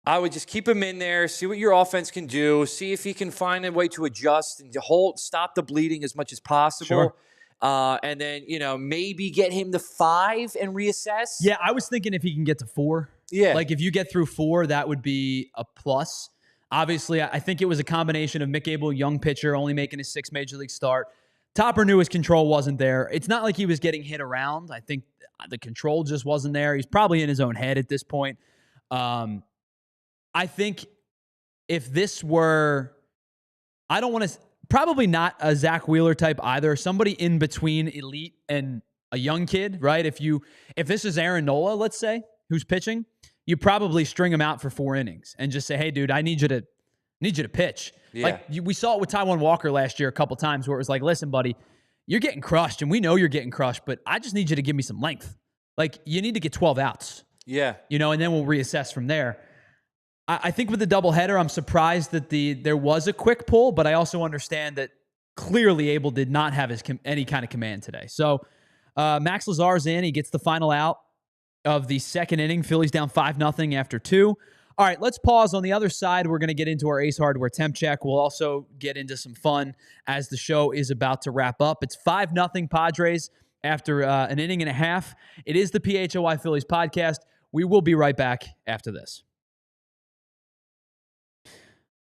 I would just keep him in there, see what your offense can do, see if he can find a way to adjust and to stop the bleeding as much as possible. Sure. And then, maybe get him to 5 and reassess. Yeah, I was thinking if he can get to 4. Yeah. Like if you get through 4, that would be a plus. Obviously, I think it was a combination of Mick Abel, young pitcher, only making his 6th major league start. Topper knew his control wasn't there. It's not like he was getting hit around. I think the control just wasn't there. He's probably in his own head at this point. I think if this were, I don't want to, probably not a Zach Wheeler type either. Somebody in between elite and a young kid, right? If this is Aaron Nola, let's say, who's pitching, you probably string him out for 4 innings and just say, hey, dude, I need you to pitch. Yeah. We saw it with Taijuan Walker last year a couple times where it was like, listen, buddy, you're getting crushed, and we know you're getting crushed, but I just need you to give me some length. Like, you need to get 12 outs. Yeah. And then we'll reassess from there. I think with the doubleheader, I'm surprised that there was a quick pull, but I also understand that clearly Abel did not have any kind of command today. So Max Lazar's in. He gets the final out of the second inning. Phillies down 5-0 after 2. All right, let's pause. On the other side, we're going to get into our Ace Hardware temp check. We'll also get into some fun as the show is about to wrap up. It's 5-0 Padres after an inning and a half. It is the PHLY Phillies podcast. We will be right back after this.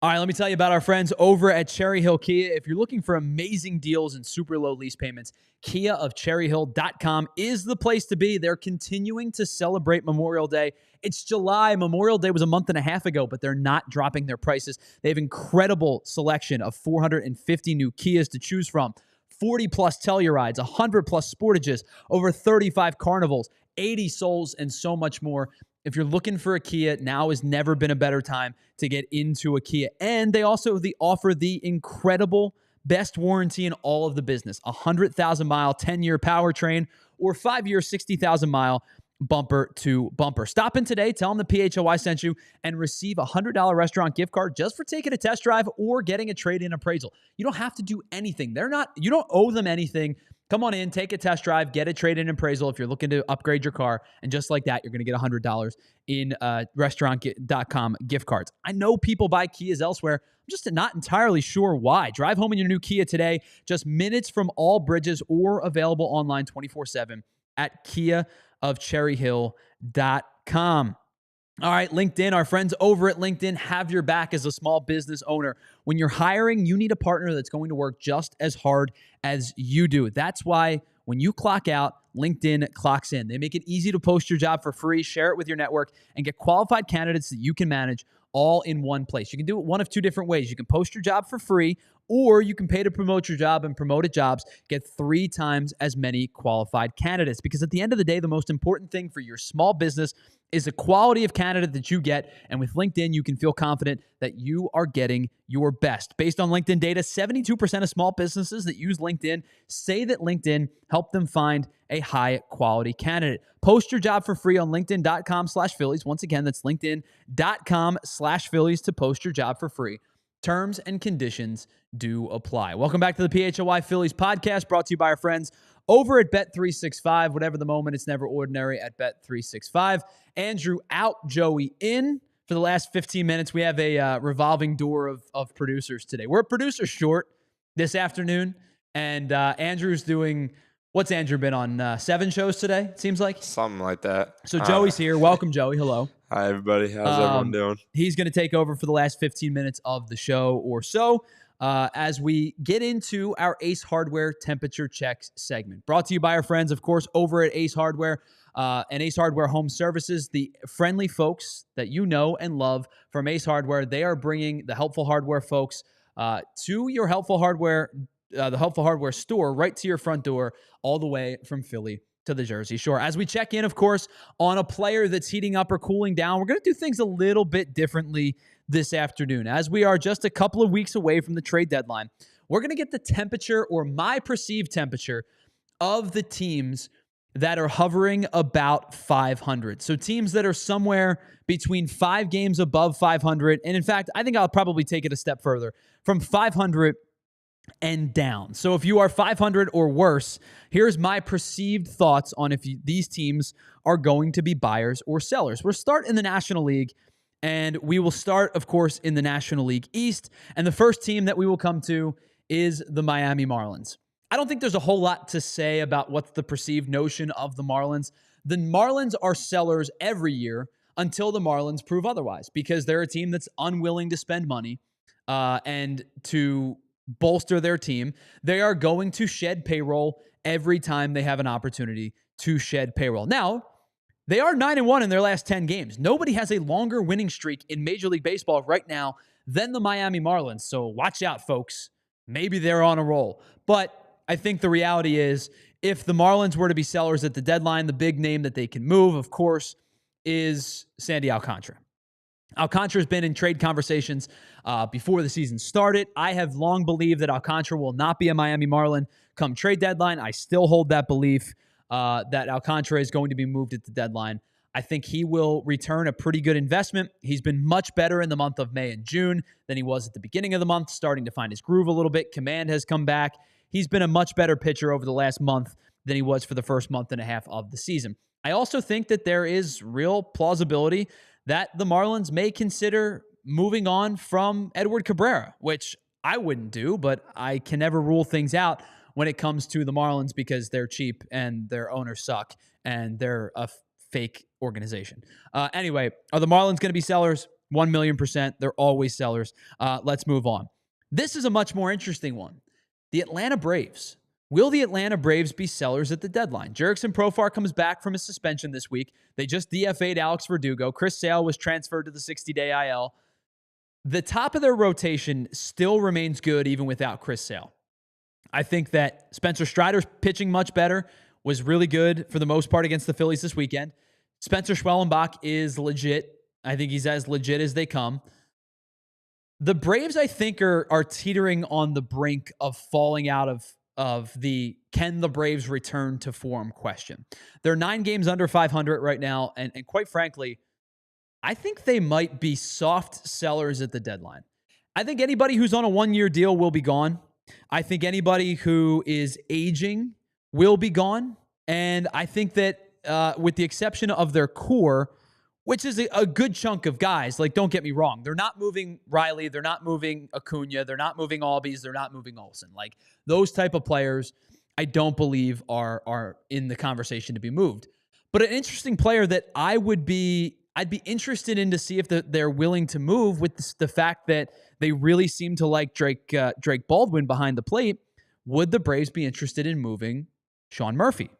All right, let me tell you about our friends over at Cherry Hill Kia. If you're looking for amazing deals and super low lease payments, KiaofCherryHill.com is the place to be. They're continuing to celebrate Memorial Day. It's July. Memorial Day was a month and a half ago, but they're not dropping their prices. They have incredible selection of 450 new Kias to choose from. 40-plus Tellurides, 100-plus Sportages, over 35 Carnivals, 80 Souls, and so much more. If you're looking for a Kia, now has never been a better time to get into a Kia. And they also offer the incredible best warranty in all of the business, 100,000-mile, 10-year powertrain, or 5-year, 60,000-mile bumper to bumper. Stop in today, tell them the PHLY sent you, and receive a $100 restaurant gift card just for taking a test drive or getting a trade-in appraisal. You don't have to do anything. You don't owe them anything. Come on in, take a test drive, get a trade-in appraisal if you're looking to upgrade your car, and just like that, you're going to get $100 in restaurant.com gift cards. I know people buy Kias elsewhere. I'm just not entirely sure why. Drive home in your new Kia today, just minutes from all bridges, or available online 24/7 at KiaofCherryHill.com. All right, LinkedIn, our friends over at LinkedIn have your back as a small business owner. When you're hiring, you need a partner that's going to work just as hard as you do. That's why when you clock out, LinkedIn clocks in. They make it easy to post your job for free, share it with your network, and get qualified candidates that you can manage all in one place. You can do it one of 2 different ways. You can post your job for free, or you can pay to promote your job, and promoted jobs get 3 times as many qualified candidates. Because at the end of the day, the most important thing for your small business is the quality of candidate that you get. And with LinkedIn, you can feel confident that you are getting your best. Based on LinkedIn data, 72% of small businesses that use LinkedIn say that LinkedIn helped them find a high-quality candidate. Post your job for free on LinkedIn.com/Phillies. Once again, that's LinkedIn.com/Phillies to post your job for free. Terms and conditions do apply. Welcome back to the PHLY Phillies podcast, brought to you by our friends over at Bet365. Whatever the moment, it's never ordinary at Bet365. Andrew out, Joey in. For the last 15 minutes, we have a revolving door of producers today. We're a producer short this afternoon, and Andrew's doing, what's Andrew been on? 7 shows today, it seems like? Something like that. So Joey's here. Welcome, Joey. Hello. Hi, everybody. How's everyone doing? He's going to take over for the last 15 minutes of the show or so. as we get into our Ace Hardware temperature check segment. Brought to you by our friends, of course, over at Ace Hardware and Ace Hardware Home Services, the friendly folks that you know and love from Ace Hardware. They are bringing the Helpful Hardware folks to your Helpful Hardware, the Helpful Hardware store, right to your front door, all the way from Philly to the Jersey Shore. As we check in, of course, on a player that's heating up or cooling down, we're going to do things a little bit differently this afternoon. As we are just a couple of weeks away from the trade deadline, we're going to get the temperature, or my perceived temperature, of the teams that are hovering about 500. So teams that are somewhere between 5 games above 500. And in fact, I think I'll probably take it a step further, from 500 and down. So if you are 500 or worse, here's my perceived thoughts on if these teams are going to be buyers or sellers. We'll start in the National League, and we will start, of course, in the National League East. And the first team that we will come to is the Miami Marlins. I don't think there's a whole lot to say about what's the perceived notion of the Marlins. The Marlins are sellers every year until the Marlins prove otherwise, because they're a team that's unwilling to spend money and to bolster their team. They are going to shed payroll every time they have an opportunity to shed payroll. Now, they are 9-1 in their last 10 games. Nobody has a longer winning streak in Major League Baseball right now than the Miami Marlins. So watch out, folks. Maybe they're on a roll. But I think the reality is, if the Marlins were to be sellers at the deadline, the big name that they can move, of course, is Sandy Alcantara. Alcantara has been in trade conversations before the season started. I have long believed that Alcantara will not be a Miami Marlin come trade deadline. I still hold that belief that Alcantara is going to be moved at the deadline. I think he will return a pretty good investment. He's been much better in the month of May and June than he was at the beginning of the month, starting to find his groove a little bit. Command has come back. He's been a much better pitcher over the last month than he was for the first month and a half of the season. I also think that there is real plausibility that the Marlins may consider moving on from Edward Cabrera, which I wouldn't do, but I can never rule things out when it comes to the Marlins, because they're cheap and their owners suck and they're a fake organization. Anyway, are the Marlins going to be sellers? 1,000,000%. They're always sellers. Let's move on. This is a much more interesting one. The Atlanta Braves. Will the Atlanta Braves be sellers at the deadline? Jurickson Profar comes back from his suspension this week. They just DFA'd Alex Verdugo. Chris Sale was transferred to the 60-day IL. The top of their rotation still remains good even without Chris Sale. I think that Spencer Strider's pitching much better, was really good for the most part against the Phillies this weekend. Spencer Schwellenbach is legit. I think he's as legit as they come. The Braves, I think, are teetering on the brink of falling out of the can the Braves return to form question. They're 9 games under 500 right now, and quite frankly, I think they might be soft sellers at the deadline. I think anybody who's on a 1-year deal will be gone. I think anybody who is aging will be gone. And I think that with the exception of their core, which is a good chunk of guys, like, don't get me wrong, they're not moving Riley, they're not moving Acuna, they're not moving Albies, they're not moving Olsen. Like, those type of players, I don't believe are in the conversation to be moved. But an interesting player that I'd be interested in to see if they're willing to move, with the fact that they really seem to like Drake Baldwin behind the plate. Would the Braves be interested in moving Sean Murphy,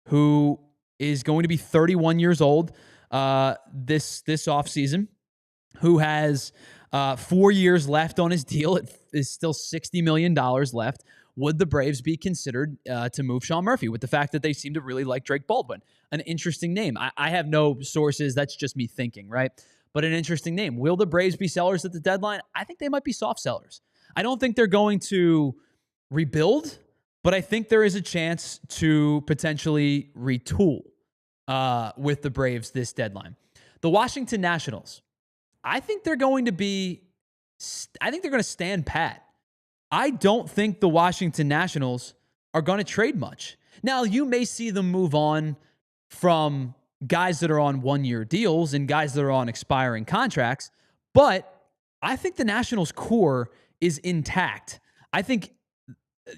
who is going to be 31 years old this offseason, who has 4 years left on his deal? It is still $60 million left. Would the Braves be considered to move Sean Murphy, with the fact that they seem to really like Drake Baldwin? An interesting name. I have no sources. That's just me thinking, right? But an interesting name. Will the Braves be sellers at the deadline? I think they might be soft sellers. I don't think they're going to rebuild, but I think there is a chance to potentially retool with the Braves this deadline. The Washington Nationals. I think they're going to stand pat. I don't think the Washington Nationals are going to trade much. Now, you may see them move on from guys that are on 1-year deals and guys that are on expiring contracts, but I think the Nationals core is intact. I think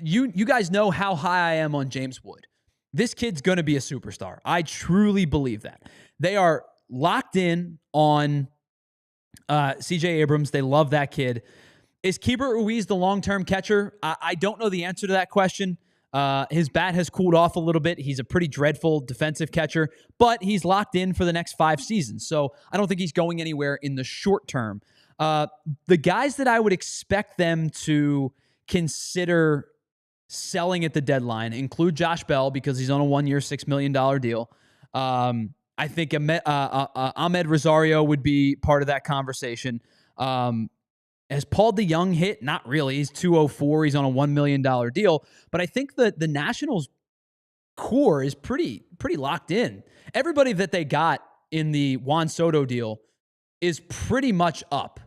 you guys know how high I am on James Wood. This kid's going to be a superstar. I truly believe that. They are locked in on C.J. Abrams. They love that kid. Is Keibert Ruiz the long-term catcher? I don't know the answer to that question. His bat has cooled off a little bit. He's a pretty dreadful defensive catcher, but he's locked in for the next 5 seasons. So I don't think he's going anywhere in the short term. The guys that I would expect them to consider selling at the deadline include Josh Bell because he's on a 1-year, $6 million deal. I think Ahmed Rosario would be part of that conversation. Has Paul DeJong hit? Not really. He's 204. He's on a $1 million deal. But I think that the Nationals core is pretty locked in. Everybody that they got in the Juan Soto deal is pretty much up.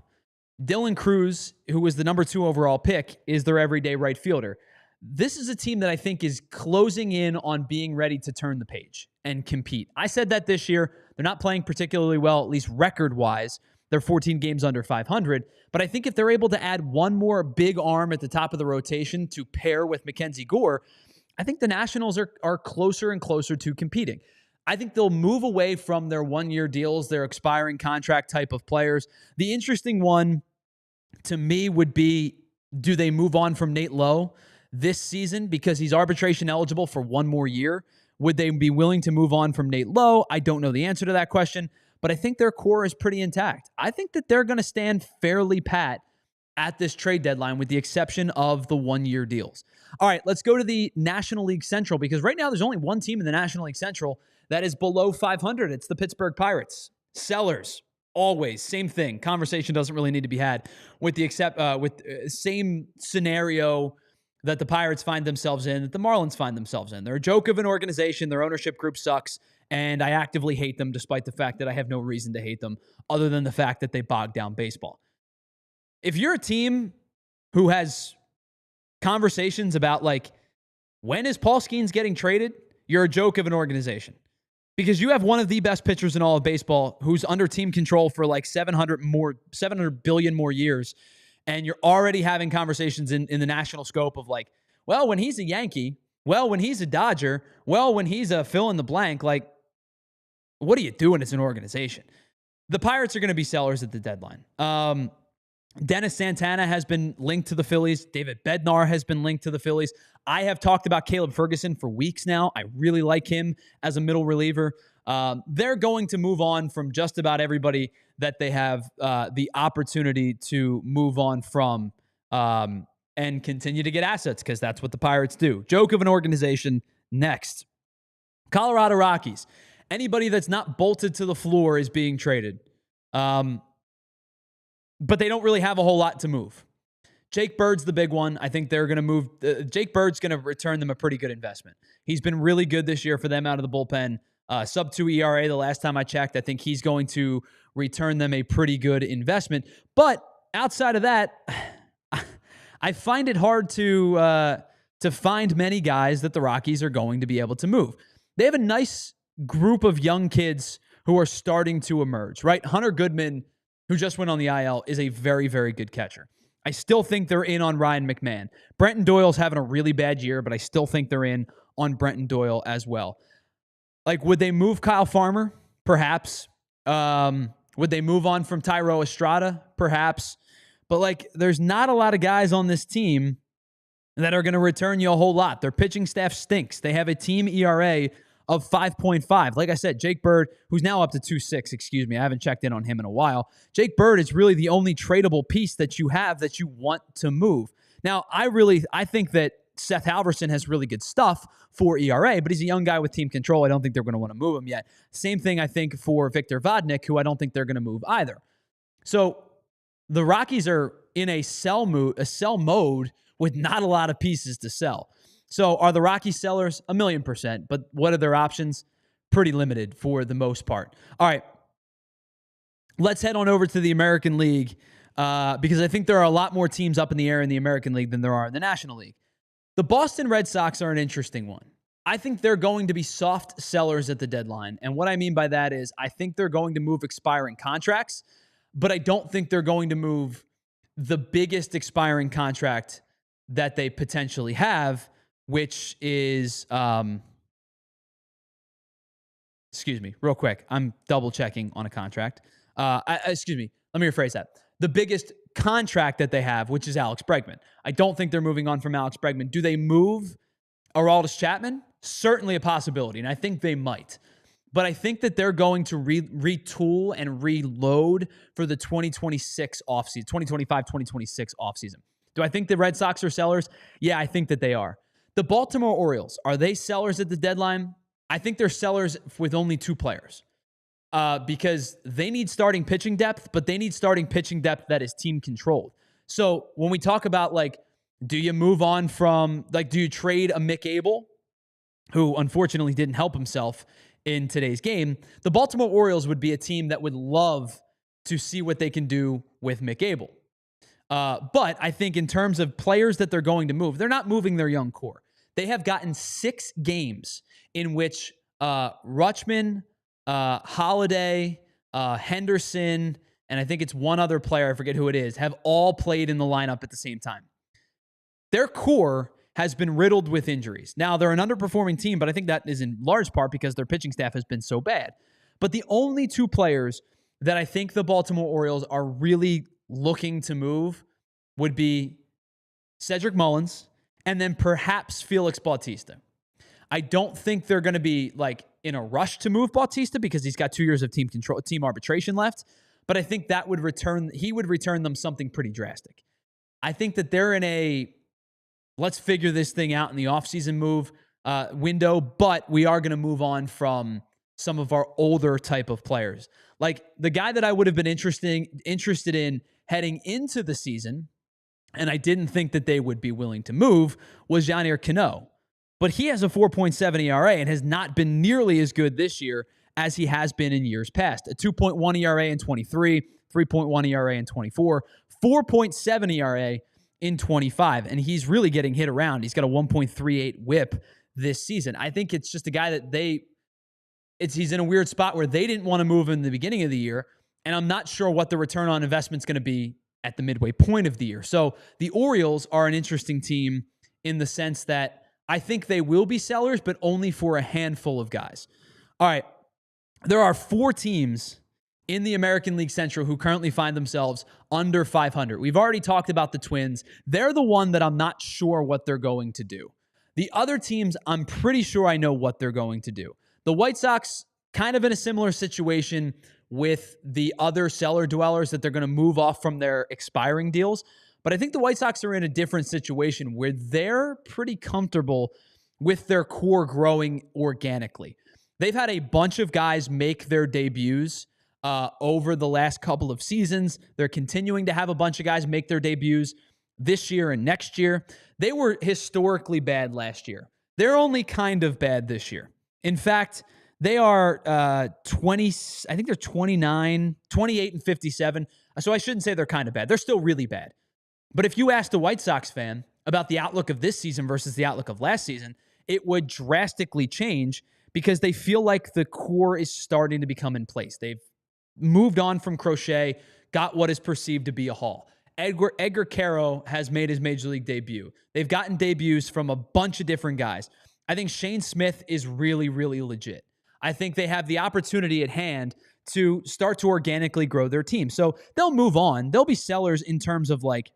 Dylan Cruz, who was the number 2 overall pick, is their everyday right fielder. This is a team that I think is closing in on being ready to turn the page and compete. I said that this year. They're not playing particularly well, at least record-wise. They're 14 games under 500. But I think if they're able to add one more big arm at the top of the rotation to pair with Mackenzie Gore, I think the Nationals are closer and closer to competing. I think they'll move away from their 1-year deals, their expiring contract type of players. The interesting one to me would be, do they move on from Nate Lowe this season because he's arbitration eligible for 1 more year? Would they be willing to move on from Nate Lowe? I don't know the answer to that question, but I think their core is pretty intact. I think that they're going to stand fairly pat at this trade deadline with the exception of the 1-year deals. All right, let's go to the National League Central because right now there's only one team in the National League Central that is below 500. It's the Pittsburgh Pirates. Sellers, always, same thing. Conversation doesn't really need to be had with the same scenario that the Pirates find themselves in, that the Marlins find themselves in. They're a joke of an organization. Their ownership group sucks, and I actively hate them despite the fact that I have no reason to hate them other than the fact that they bog down baseball. If you're a team who has conversations about, like, when is Paul Skeens getting traded, you're a joke of an organization. Because you have one of the best pitchers in all of baseball who's under team control for like 700 billion more years, and you're already having conversations in the national scope of like, well, when he's a Yankee, well, when he's a Dodger, well, when he's a fill in the blank, like, what are you doing as an organization? The Pirates are going to be sellers at the deadline. Dennis Santana has been linked to the Phillies. David Bednar has been linked to the Phillies. I have talked about Caleb Ferguson for weeks now. I really like him as a middle reliever. They're going to move on from just about everybody that they have the opportunity to move on from and continue to get assets because that's what the Pirates do. Joke of an organization. Next. Colorado Rockies. Anybody that's not bolted to the floor is being traded. But they don't really have a whole lot to move. Jake Bird's the big one. I think they're going to move. Jake Bird's going to return them a pretty good investment. He's been really good this year for them out of the bullpen. Sub-2 ERA the last time I checked. I think he's going to return them a pretty good investment. But outside of that, I find it hard to find many guys that the Rockies are going to be able to move. They have a nice group of young kids who are starting to emerge, right? Hunter Goodman, who just went on the IL, is a very, very good catcher. I still think they're in on Ryan McMahon. Brenton Doyle's having a really bad year, but I still think they're in on Brenton Doyle as well. Like, would they move Kyle Farmer? Perhaps. Would they move on from Tyro Estrada? Perhaps. But, like, there's not a lot of guys on this team that are going to return you a whole lot. Their pitching staff stinks. They have a team ERA of 5.5. Like I said, Jake Bird, who's now up to 2.6, excuse me. I haven't checked in on him in a while. Jake Bird is really the only tradable piece that you have that you want to move. Now, I think that Seth Halverson has really good stuff for ERA, but he's a young guy with team control. I don't think they're going to want to move him yet. Same thing, I think, for Victor Vodnik, who I don't think they're going to move either. So the Rockies are in a sell mode with not a lot of pieces to sell. So are the Rockies sellers? 1,000,000%. But what are their options? Pretty limited for the most part. All right. Let's head on over to the American League because I think there are a lot more teams up in the air in the American League than there are in the National League. The Boston Red Sox are an interesting one. I think they're going to be soft sellers at the deadline. And what I mean by that is I think they're going to move expiring contracts, but I don't think they're going to move the biggest expiring contract that they potentially have, which is, excuse me, real quick. I'm double checking on a contract. let me rephrase that. The biggest contract that they have, which is Alex Bregman. I don't think they're moving on from Alex Bregman. Do they move Aroldis Chapman? Certainly a possibility, and I think they might. But I think that they're going to retool and reload for the 2026 offseason, 2025-2026 offseason. Do I think the Red Sox are sellers? Yeah, I think that they are. The Baltimore Orioles, are they sellers at the deadline? I think they're sellers with only 2 players because they need starting pitching depth, but they need starting pitching depth that is team controlled. So when we talk about, like, do you move on from, like, do you trade a Mick Abel, who unfortunately didn't help himself in today's game? The Baltimore Orioles would be a team that would love to see what they can do with Mick Abel. But I think in terms of players that they're going to move, they're not moving their young core. They have gotten 6 games in which Rutschman, Holiday, Henderson, and I think it's one other player, I forget who it is, have all played in the lineup at the same time. Their core has been riddled with injuries. Now, they're an underperforming team, but I think that is in large part because their pitching staff has been so bad. But the only 2 players that I think the Baltimore Orioles are really looking to move would be Cedric Mullins and then perhaps Felix Bautista. I don't think they're going to be, like, in a rush to move Bautista because he's got 2 years of team arbitration left, but I think that would return them something pretty drastic. I think that they're in a let's figure this thing out in the offseason move window, but we are going to move on from some of our older type of players. Like the guy that I would have been interested in heading into the season, and I didn't think that they would be willing to move, was Janier Cano. But he has a 4.7 ERA and has not been nearly as good this year as he has been in years past. A 2.1 ERA in 23, 3.1 ERA in 24, 4.7 ERA in 25, and he's really getting hit around. He's got a 1.38 whip this season. I think it's just a guy that he's in a weird spot where they didn't want to move him in the beginning of the year, and I'm not sure what the return on investment is going to be at the midway point of the year. So the Orioles are an interesting team in the sense that I think they will be sellers, but only for a handful of guys. All right, there are 4 teams in the American League Central who currently find themselves under 500. We've already talked about the Twins. They're the one that I'm not sure what they're going to do. The other teams, I'm pretty sure I know what they're going to do. The White Sox, kind of in a similar situation with the other cellar dwellers, that they're going to move off from their expiring deals. But I think the White Sox are in a different situation where they're pretty comfortable with their core growing organically. They've had a bunch of guys make their debuts over the last couple of seasons. They're continuing to have a bunch of guys make their debuts this year and next year. They were historically bad last year. They're only kind of bad this year. In fact, they are 20, I think they're 28 and 57. So I shouldn't say they're kind of bad. They're still really bad. But if you asked a White Sox fan about the outlook of this season versus the outlook of last season, it would drastically change because they feel like the core is starting to become in place. They've moved on from Crochet, got what is perceived to be a haul. Edgar Caro has made his Major League debut. They've gotten debuts from a bunch of different guys. I think Shane Smith is really, really legit. I think they have the opportunity at hand to start to organically grow their team. So they'll move on. They'll be sellers in terms of like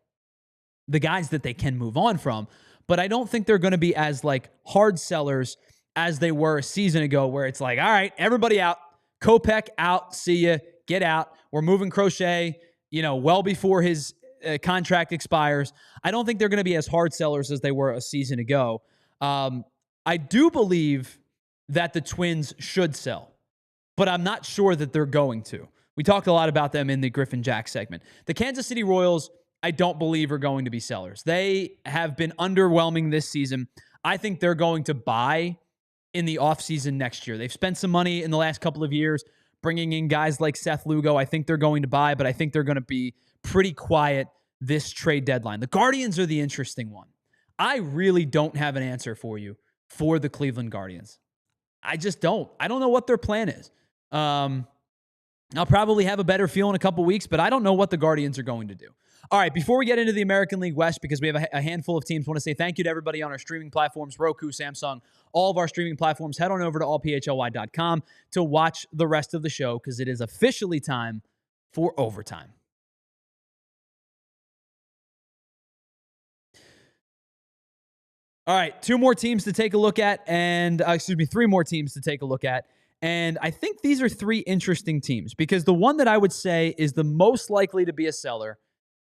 the guys that they can move on from. But I don't think they're going to be as like hard sellers as they were a season ago, where it's like, all right, everybody out. Kopech out. See ya. Get out. We're moving Crochet, well before his contract expires. I don't think they're going to be as hard sellers as they were a season ago. I do believe that the Twins should sell, but I'm not sure that they're going to. We talked a lot about them in the Griffin Jack segment. The Kansas City Royals, I don't believe are going to be sellers. They have been underwhelming this season. I think they're going to buy in the offseason next year. They've spent some money in the last couple of years bringing in guys like Seth Lugo. I think they're going to buy, but I think they're going to be pretty quiet this trade deadline. The Guardians are the interesting one. I really don't have an answer for you for the Cleveland Guardians. I just don't. I don't know what their plan is. I'll probably have a better feel in a couple weeks, but I don't know what the Guardians are going to do. All right, before we get into the American League West, because we have a handful of teams, I want to say thank you to everybody on our streaming platforms, Roku, Samsung, all of our streaming platforms. Head on over to allphly.com to watch the rest of the show, because it is officially time for overtime. All right, two more teams to take a look at, and three more teams to take a look at. And I think these are three interesting teams because the one that I would say is the most likely to be a seller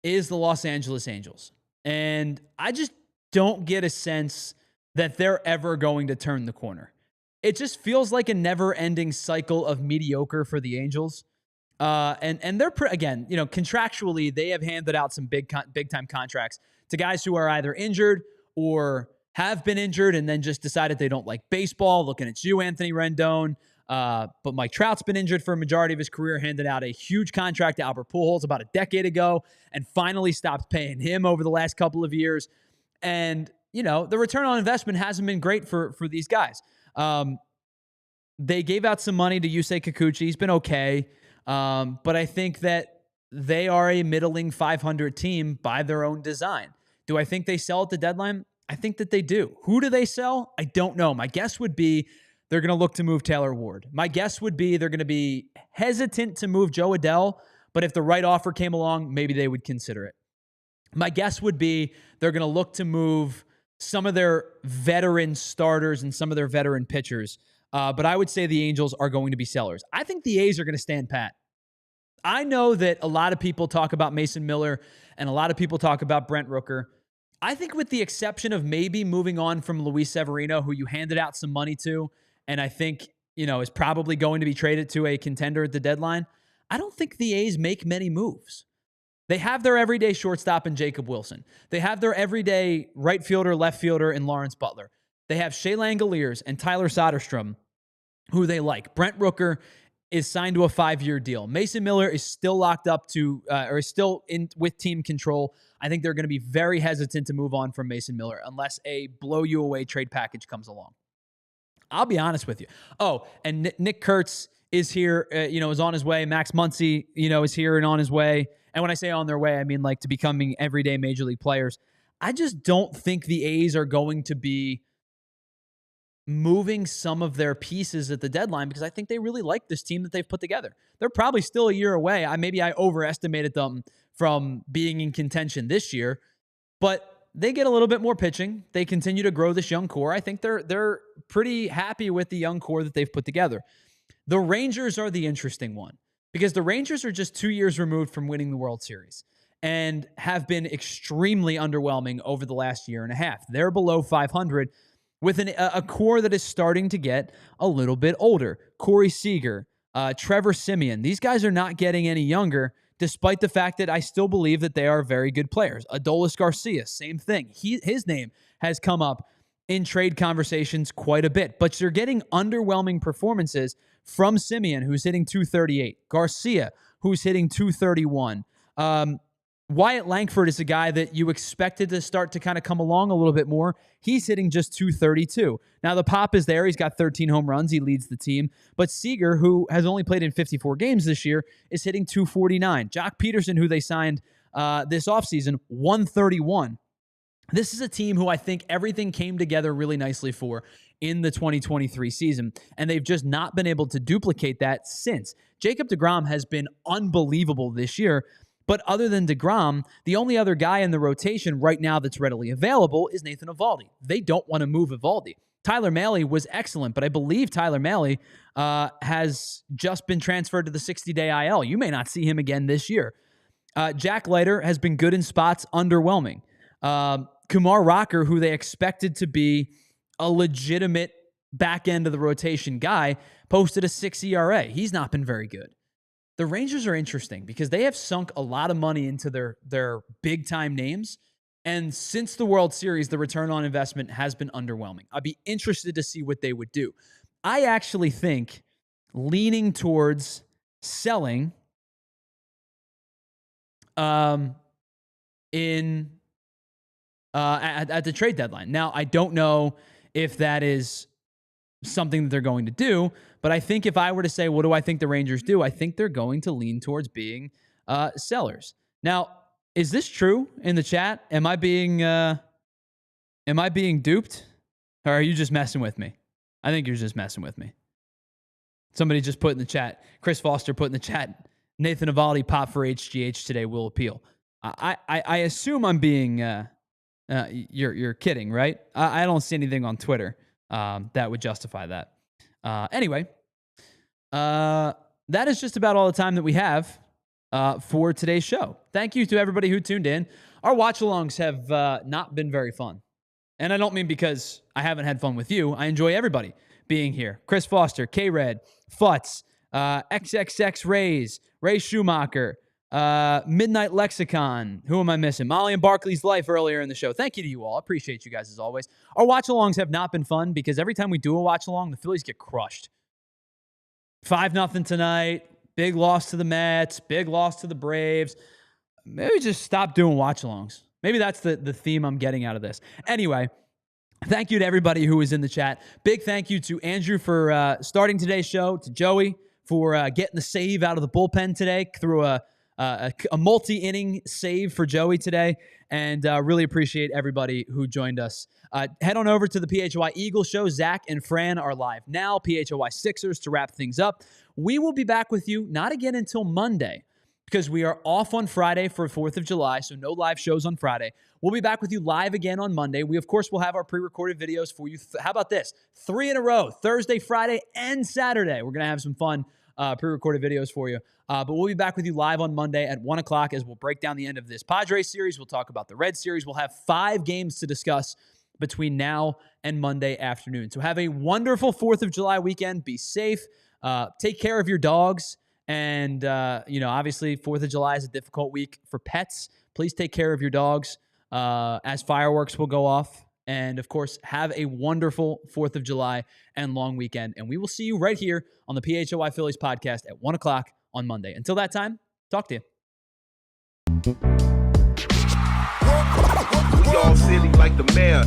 is the Los Angeles Angels. And I just don't get a sense that they're ever going to turn the corner. It just feels like a never-ending cycle of mediocre for the Angels. And they're, again, contractually, they have handed out some big-time contracts to guys who are either injured or have been injured and then just decided they don't like baseball. Looking at you, Anthony Rendon. But Mike Trout's been injured for a majority of his career, handed out a huge contract to Albert Pujols about a decade ago and finally stopped paying him over the last couple of years. And, the return on investment hasn't been great for these guys. They gave out some money to Yusei Kikuchi. He's been okay. But I think that they are a middling 500 team by their own design. Do I think they sell at the deadline? I think that they do. Who do they sell? I don't know. My guess would be they're going to look to move Taylor Ward. My guess would be they're going to be hesitant to move Joe Adell, but if the right offer came along, maybe they would consider it. My guess would be they're going to look to move some of their veteran starters and some of their veteran pitchers. But I would say the Angels are going to be sellers. I think the A's are going to stand pat. I know that a lot of people talk about Mason Miller and a lot of people talk about Brent Rooker. I think with the exception of maybe moving on from Luis Severino, who you handed out some money to, and I think, is probably going to be traded to a contender at the deadline, I don't think the A's make many moves. They have their everyday shortstop in Jacob Wilson. They have their everyday right fielder, left fielder in Lawrence Butler. They have Shea Langoliers and Tyler Soderstrom, who they like. Brent Rooker is signed to a 5-year deal. Mason Miller is still locked up to, or is still in with team control. I think they're going to be very hesitant to move on from Mason Miller unless a blow-you-away trade package comes along. I'll be honest with you. Oh, and Nick Kurtz is here, is on his way. Max Muncy, is here and on his way. And when I say on their way, I mean like to becoming everyday major league players. I just don't think the A's are going to be moving some of their pieces at the deadline because I think they really like this team that they've put together. They're probably still a year away. Maybe I overestimated them from being in contention this year, but they get a little bit more pitching. They continue to grow this young core. I think they're pretty happy with the young core that they've put together. The Rangers are the interesting one because the Rangers are just 2 years removed from winning the World Series and have been extremely underwhelming over the last year and a half. They're below 500 with a core that is starting to get a little bit older. Corey Seager, Trevor Siemian. These guys are not getting any younger, despite the fact that I still believe that they are very good players. Adolis Garcia, same thing. His name has come up in trade conversations quite a bit, but you're getting underwhelming performances from Siemian, who's hitting .238, Garcia, who's hitting .231. Wyatt Langford is a guy that you expected to start to kind of come along a little bit more. He's hitting just .232. Now, the pop is there. He's got 13 home runs. He leads the team. But Seager, who has only played in 54 games this year, is hitting .249. Jock Peterson, who they signed this offseason, 131. This is a team who I think everything came together really nicely for in the 2023 season, and they've just not been able to duplicate that since. Jacob deGrom has been unbelievable this year. But other than DeGrom, the only other guy in the rotation right now that's readily available is Nathan Eovaldi. They don't want to move Eovaldi. Tyler Mahle was excellent, but I believe Tyler Mahle has just been transferred to the 60-day IL. You may not see him again this year. Jack Leiter has been good in spots, underwhelming. Kumar Rocker, who they expected to be a legitimate back end of the rotation guy, posted a 6 ERA. He's not been very good. The Rangers are interesting because they have sunk a lot of money into their big-time names, and since the World Series, the return on investment has been underwhelming. I'd be interested to see what they would do. I actually think leaning towards selling at the trade deadline. Now, I don't know if that is something that they're going to do, but I think if I were to say, what do I think the Rangers do? I think they're going to lean towards being sellers. Now, is this true in the chat? Am I being duped? Or are you just messing with me? I think you're just messing with me. Somebody just put in the chat, Chris Foster put in the chat, Nathan Eovaldi pop for HGH today will appeal. I assume I'm being You're kidding, right? I don't see anything on Twitter that would justify that. Anyway, that is just about all the time that we have for today's show. Thank you to everybody who tuned in. Our watch-alongs have not been very fun. And I don't mean because I haven't had fun with you. I enjoy everybody being here. Chris Foster, K-Red, Futz, XXX Rays, Ray Schumacher, Midnight Lexicon. Who am I missing? Molly and Barkley's Life earlier in the show. Thank you to you all. I appreciate you guys as always. Our watch-alongs have not been fun because every time we do a watch-along, the Phillies get crushed. 5-0 tonight. Big loss to the Mets. Big loss to the Braves. Maybe just stop doing watch-alongs. Maybe that's the theme I'm getting out of this. Anyway, thank you to everybody who was in the chat. Big thank you to Andrew for starting today's show, to Joey for getting the save out of the bullpen today through a multi-inning save for Joey today, and really appreciate everybody who joined us. Head on over to the PHLY Eagle Show. Zach and Fran are live now. PHLY Sixers to wrap things up. We will be back with you not again until Monday, because we are off on Friday for 4th of July, so no live shows on Friday. We'll be back with you live again on Monday. We, of course, will have our pre-recorded videos for you. How about this? 3 in a row, Thursday, Friday, and Saturday. We're going to have some fun pre-recorded videos for you. But we'll be back with you live on Monday at 1 o'clock as we'll break down the end of this Padres series. We'll talk about the Red series. We'll have 5 games to discuss between now and Monday afternoon. So have a wonderful 4th of July weekend. Be safe. Take care of your dogs. And, obviously 4th of July is a difficult week for pets. Please take care of your dogs as fireworks will go off. And, of course, have a wonderful 4th of July and long weekend. And we will see you right here on the PHLY Phillies podcast at 1 o'clock on Monday. Until that time, talk to you. We all silly like the mayor.